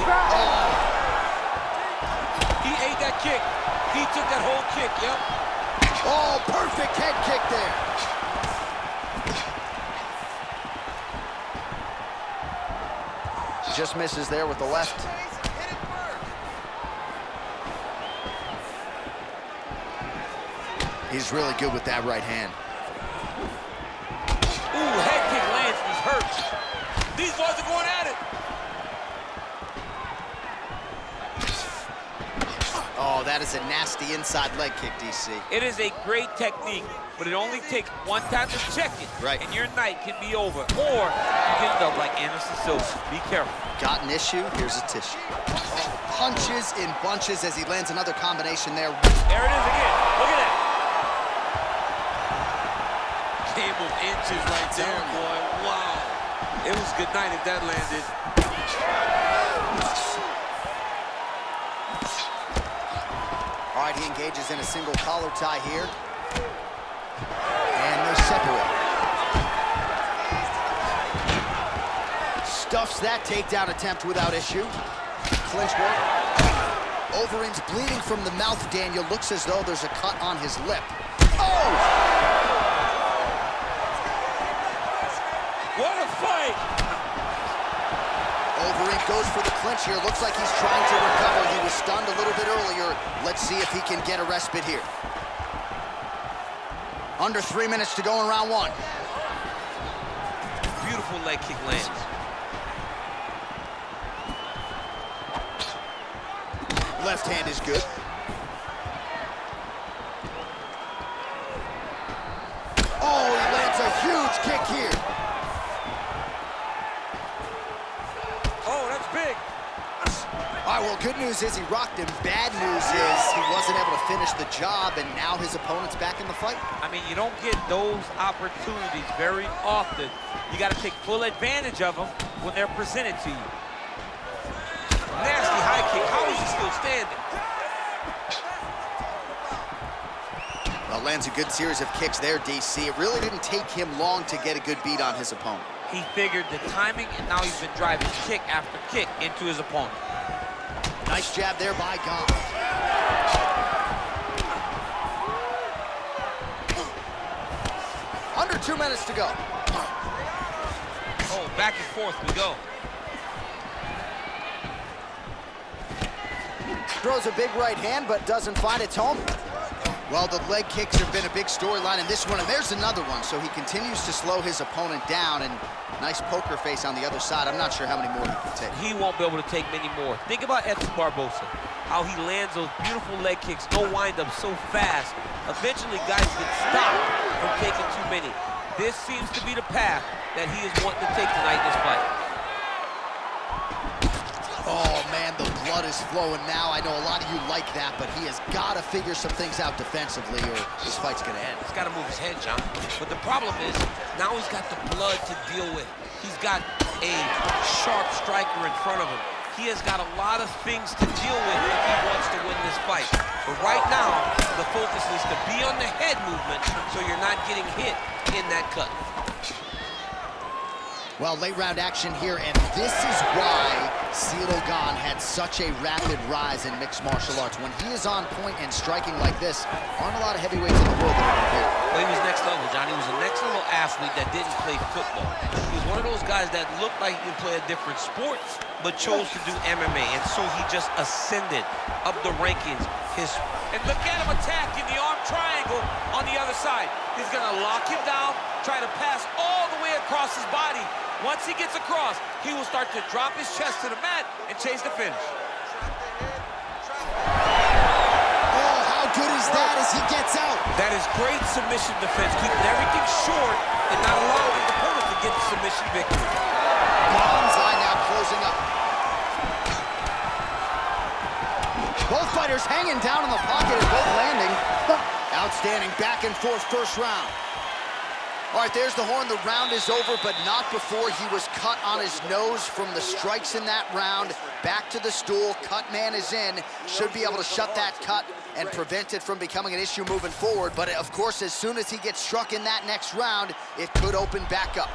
He ate that kick. He took that whole kick, yep. Oh, perfect head kick there. Just misses there with the left. He's really good with that right hand. Ooh, head kick lands, he's hurt. These boys are going at it. Oh, that is a nasty inside leg kick, DC. It is a great technique, but it only takes one time to check it. Right. And your night can be over. Or you can end up like Anderson Silva. Be careful. Got an issue, here's a tissue. Punches in bunches as he lands another combination there. There it is again. Look at that. Game of inches right there, boy. Wow. It was good night if that landed. All right, he engages in a single collar tie here. And they separate. Stuffs that takedown attempt without issue. Clinch work. Overeem's bleeding from the mouth, Daniel. Looks as though there's a cut on his lip. Oh! What a fight! Overeem goes for the clinch here. Looks like he's trying to recover. He was stunned a little bit earlier. Let's see if he can get a respite here. Under 3 minutes to go in round 1. Beautiful leg kick lands. Left hand is good. kick here. Oh, that's big. All right, well, good news is he rocked him. Bad news is he wasn't able to finish the job, and now his opponent's back in the fight. I mean, you don't get those opportunities very often. You got to take full advantage of them when they're presented to you. Nasty high kick. How is he still standing? Well, lands a good series of kicks there, DC. It really didn't take him long to get a good beat on his opponent. He figured the timing, and now he's been driving kick after kick into his opponent. Nice jab there by Gane. Under 2 minutes to go. Oh, back and forth we go. Throws a big right hand, but doesn't find its home. Well, the leg kicks have been a big storyline in this one, and there's another one. So he continues to slow his opponent down, and nice poker face on the other side. I'm not sure how many more he can take. He won't be able to take many more. Think about Edson Barbosa, how he lands those beautiful leg kicks, no wind-up so fast. Eventually, guys get stopped from taking too many. This seems to be the path that he is wanting to take tonight in this fight. Oh, man, the blood is flowing now. I know a lot of you like that, but he has got to figure some things out defensively or this fight's going to end. He's got to move his head, John. But the problem is, now he's got the blood to deal with. He's got a sharp striker in front of him. He has got a lot of things to deal with if he wants to win this fight. But right now, the focus is to be on the head movement so you're not getting hit in that cut. Well, late round action here, and this is why Ciryl Gane had such a rapid rise in mixed martial arts. When he is on point and striking like this, aren't a lot of heavyweights in the world that are here. Well, he was next level, John. He was a next level athlete that didn't play football. He was one of those guys that looked like he could play a different sport, but chose to do MMA, and so he just ascended up the rankings. And look at him attacking the arm triangle on the other side. He's gonna lock him down, try to pass all the way across his body. Once he gets across, he will start to drop his chest to the mat and chase the finish. Oh, how good is that as he gets out? That is great submission defense, keeping everything short and not allowing his opponent to get the submission victory. Gane's eye now closing up. Both fighters hanging down in the pocket and both landing. Outstanding back and forth first round. All right, there's the horn. The round is over, but not before he was cut on his nose from the strikes in that round. Back to the stool. Cut man is in. Should be able to shut that cut and prevent it from becoming an issue moving forward. But, of course, as soon as he gets struck in that next round, it could open back up.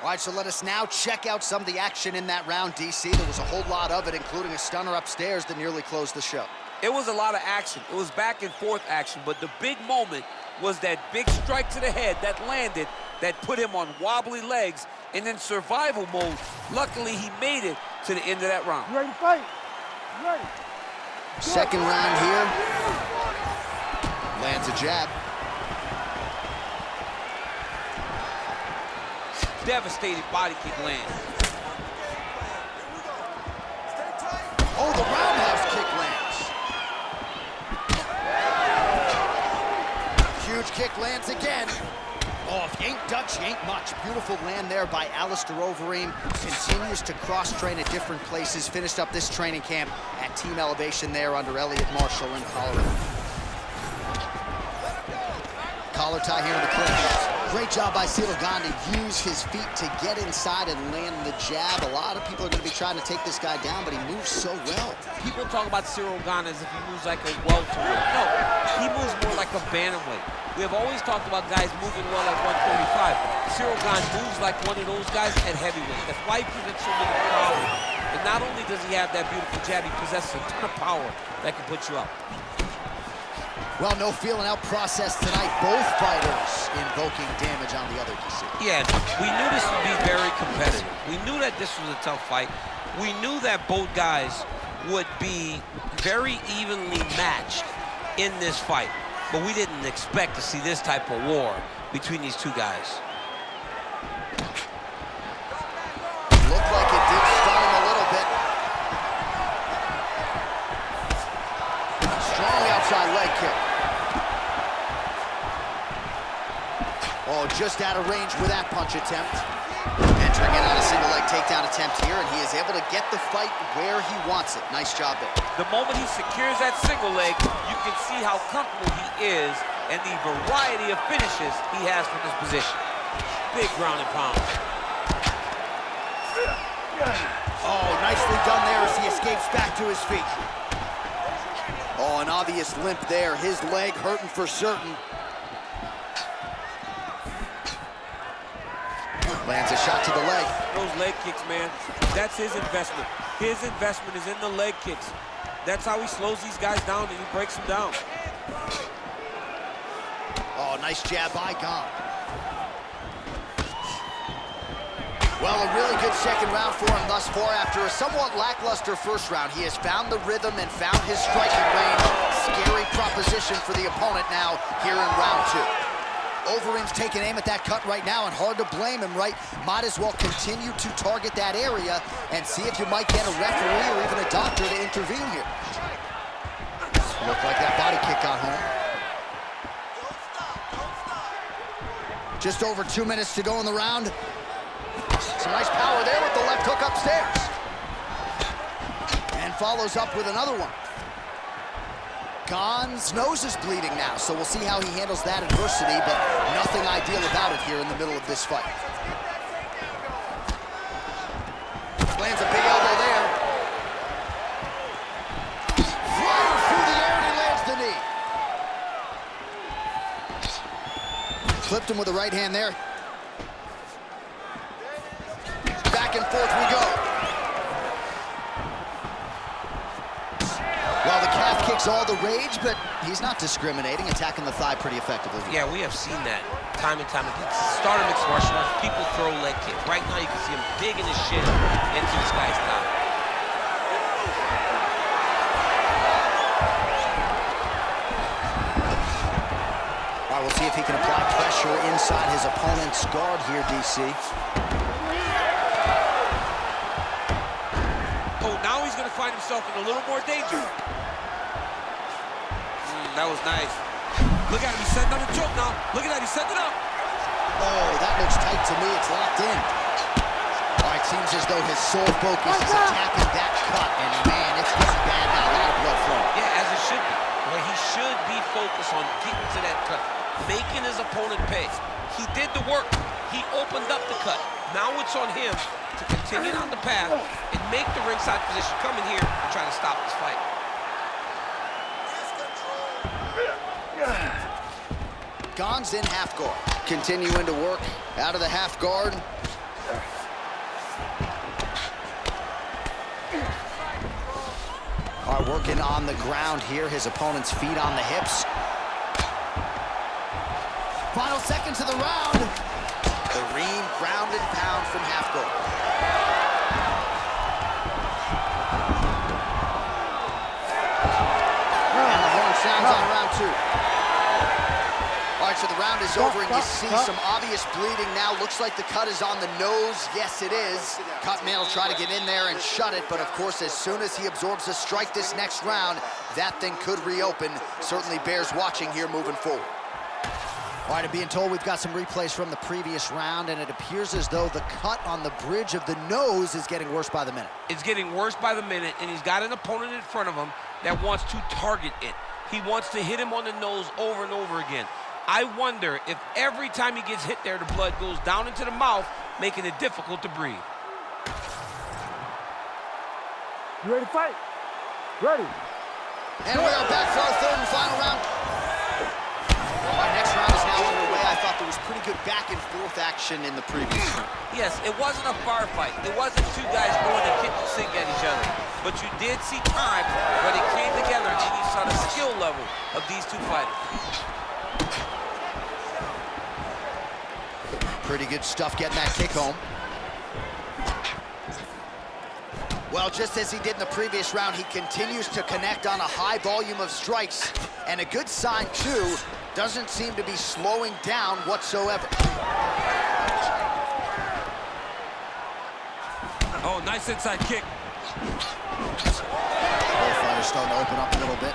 All right, so let us now check out some of the action in that round, DC. There was a whole lot of it, including a stunner upstairs that nearly closed the show. It was a lot of action. It was back and forth action, but the big moment was that big strike to the head that landed, that put him on wobbly legs, and in survival mode. Luckily, he made it to the end of that round. You ready to fight? You ready? Second round here. Lands a jab. Devastating body kick land. Oh, the roundhouse kick lands. Huge kick lands again. Oh, if you ain't Dutch, you ain't much. Beautiful land there by Alistar Overeem. Continues to cross-train at different places. Finished up this training camp at Team Elevation there under Elliot Marshall in Colorado. Collar tie here in the clinch. Great job by Ciryl Gane to use his feet to get inside and land the jab. A lot of people are going to be trying to take this guy down, but he moves so well. People talk about Ciryl Gane as if he moves like a welterweight. No, he moves more like a bantamweight. We have always talked about guys moving well at 135. Ciryl Gane moves like one of those guys at heavyweight. That's why he presents so many problems. And not only does he have that beautiful jab, he possesses a ton of power that can put you up. Well, no feeling out process tonight. Both fighters invoking damage on the other DC. Yeah, we knew this would be very competitive. We knew that this was a tough fight. We knew that both guys would be very evenly matched in this fight. But we didn't expect to see this type of war between these two guys. Looked like it did stun him a little bit. Strong outside leg kick. just out of range with that punch attempt. Entering in on a single leg takedown attempt here, and he is able to get the fight where he wants it. Nice job there. The moment he secures that single leg, you can see how comfortable he is and the variety of finishes he has from this position. Big ground and pound. Oh, nicely done there as he escapes back to his feet. Oh, an obvious limp there. His leg hurting for certain. Lands a shot to the leg. Those leg kicks, man, that's his investment. His investment is in the leg kicks. That's how he slows these guys down and he breaks them down. Oh, nice jab by Gane. Well, a really good second round for him thus far. After a somewhat lackluster first round, he has found the rhythm and found his striking range. Scary proposition for the opponent now here in round 2. Overeem's taking aim at that cut right now, and hard to blame him, right? Might as well continue to target that area and see if you might get a referee or even a doctor to intervene here. Looked like that body kick got home. Just over 2 minutes to go in the round. Some nice power there with the left hook upstairs. And follows up with another one. Gane's nose is bleeding now, so we'll see how he handles that adversity, but nothing ideal about it here in the middle of this fight. Lands a big elbow there. Flying through the air, and he lands the knee. Clipped him with the right hand there. Back and forth we go. Well, the calf kicks all the rage, but he's not discriminating, attacking the thigh pretty effectively. Yeah, we have seen that time and time again. Start of mixed martial arts, people throw leg kicks. Right now, you can see him digging his shin into this guy's thigh. All right, we'll see if he can apply pressure inside his opponent's guard here, DC. Oh, now he's going to find himself in a little more danger. That was nice. Look at him, he's setting up a choke now. Look at that, he's setting it up. Oh, that looks tight to me. It's locked in. All right, seems as though his sole focus is attacking that cut, and man, it's getting bad now. A lot of blood flowing. Yeah, as it should be. Well, he should be focused on getting to that cut, making his opponent pay. He did the work. He opened up the cut. Now it's on him to continue on the path and make the ringside position. Come in here and try to stop this fight. Gane's in half guard. Continuing to work out of the half guard. All right, working on the ground here. His opponent's feet on the hips. Final seconds of the round. Overeem ground and pound from half guard. And the horn sounds on round 2. All right, so the round is over, and you see some obvious bleeding now. Looks like the cut is on the nose. Yes, it is. Cutman will try to get in there and shut it, but of course, as soon as he absorbs a strike this next round, that thing could reopen. Certainly bears watching here moving forward. All right, I'm being told we've got some replays from the previous round, and it appears as though the cut on the bridge of the nose is getting worse by the minute. It's getting worse by the minute, and he's got an opponent in front of him that wants to target it. He wants to hit him on the nose over and over again. I wonder if every time he gets hit there, the blood goes down into the mouth, making it difficult to breathe. You ready to fight? Ready. And we are back for our third and final round. Our next round is now underway. I thought there was pretty good back and forth action in the previous round. Yes, it wasn't a firefight. It wasn't two guys going to kitchen sink at each other. But you did see times where they came together and you saw the skill level of these two fighters. Pretty good stuff getting that kick home. Well, just as he did in the previous round, he continues to connect on a high volume of strikes. And a good sign, too, doesn't seem to be slowing down whatsoever. Oh, nice inside kick. Both fighters starting to open up a little bit.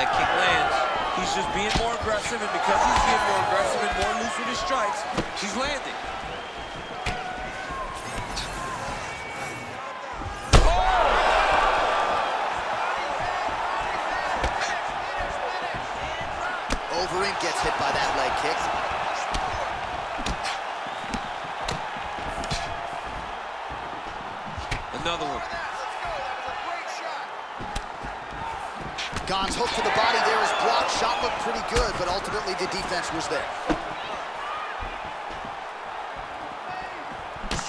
Leg kick lands. He's just being more aggressive, and because he's being more aggressive and more loose with his strikes, he's landing. Overeem gets hit by that leg kick. Another one. Gane's hook to the body there is blocked. Shot looked pretty good, but ultimately the defense was there.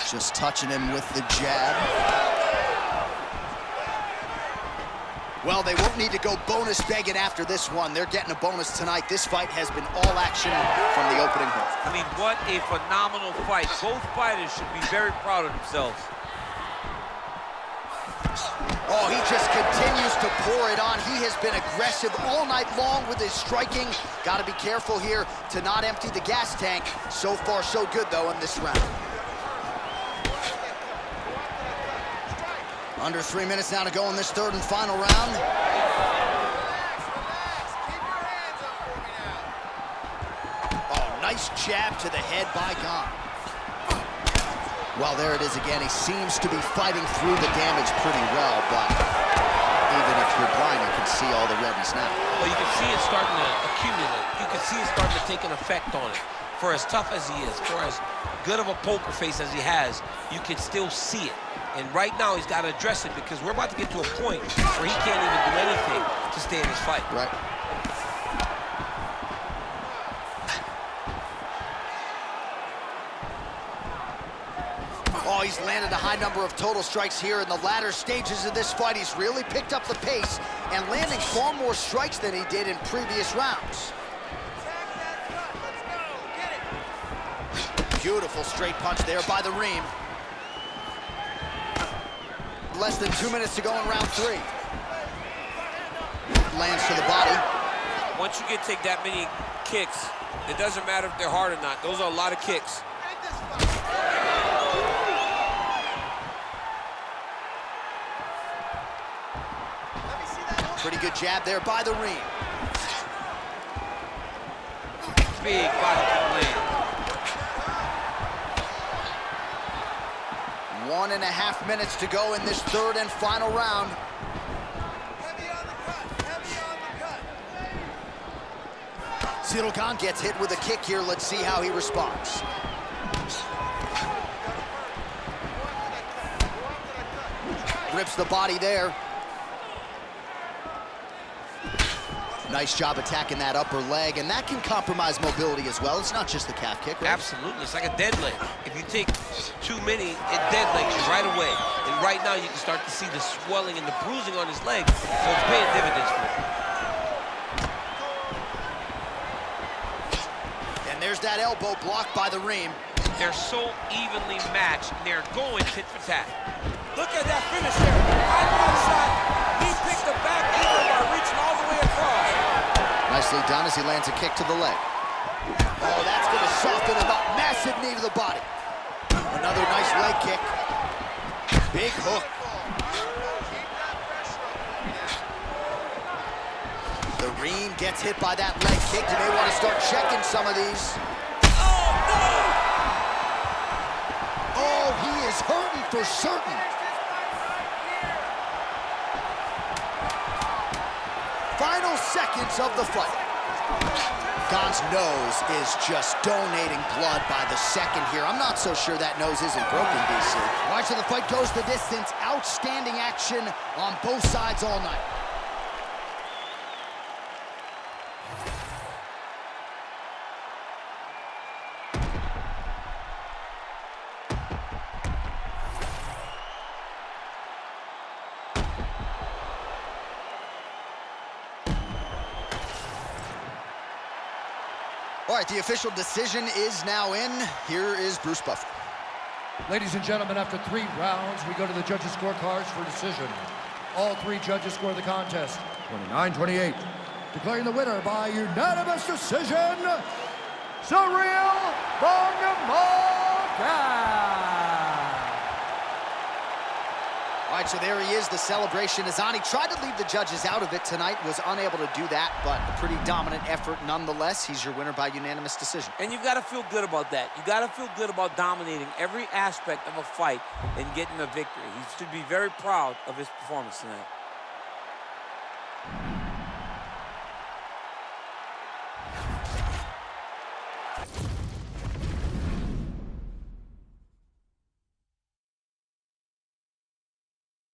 Just touching him with the jab. Well, they won't need to go bonus begging after this one. They're getting a bonus tonight. This fight has been all action from the opening hook. I mean, what a phenomenal fight. Both fighters should be very proud of themselves. Oh, he just continues to pour it on. He has been aggressive all night long with his striking. Got to be careful here to not empty the gas tank. So far, so good, though, in this round. Under 3 minutes now to go in this third and final round. Oh, nice jab to the head by Gane. Well, there it is again. He seems to be fighting through the damage pretty well, but even if you're blind, you can see all the redness now. Well, you can see it starting to accumulate. You can see it starting to take an effect on it. For as tough as he is, for as good of a poker face as he has, you can still see it. And right now, he's got to address it because we're about to get to a point where he can't even do anything to stay in this fight. Right. Oh, he's landed a high number of total strikes here in the latter stages of this fight. He's really picked up the pace and landing far more strikes than he did in previous rounds. Beautiful straight punch there by the Reem. Less than 2 minutes to go in round 3. Lands to the body. Once you take that many kicks, it doesn't matter if they're hard or not. Those are a lot of kicks. Pretty good jab there by the Reem. Big body kick land. 1.5 minutes to go in this third and final round. Ciryl Gane gets hit with a kick here. Let's see how he responds. Rips the body there. Nice job attacking that upper leg, and that can compromise mobility as well. It's not just the calf kick, right? Absolutely. It's like a dead leg. If you take too many, it dead legs you right away. And right now, you can start to see the swelling and the bruising on his leg, so it's paying dividends for him. And there's that elbow blocked by the Reem. They're so evenly matched, and they're going tit for tat. Look at that finish there. High shot. He picked the back heel by reaching all the way across. Nicely done as he lands a kick to the leg. Oh, that's going to soften him up. Massive knee to the body. Another nice leg kick. Big hook. The Reem gets hit by that leg kick. You may want to start checking some of these. Oh, no! Oh, he is hurting for certain. Final seconds of the fight. Gane's nose is just donating blood by the second here. I'm not so sure that nose isn't broken, DC. All right, so the fight goes the distance. Outstanding action on both sides all night. All right, the official decision is now in. Here is Bruce Buffer. Ladies and gentlemen, after 3 rounds, we go to the judges' scorecards for decision. All 3 judges score the contest 29-28. Declaring the winner by unanimous decision, Ciryl All right, so there he is. The celebration is on. He tried to leave the judges out of it tonight, was unable to do that, but a pretty dominant effort nonetheless. He's your winner by unanimous decision. And you've got to feel good about that. You got to feel good about dominating every aspect of a fight and getting a victory. He should be very proud of his performance tonight.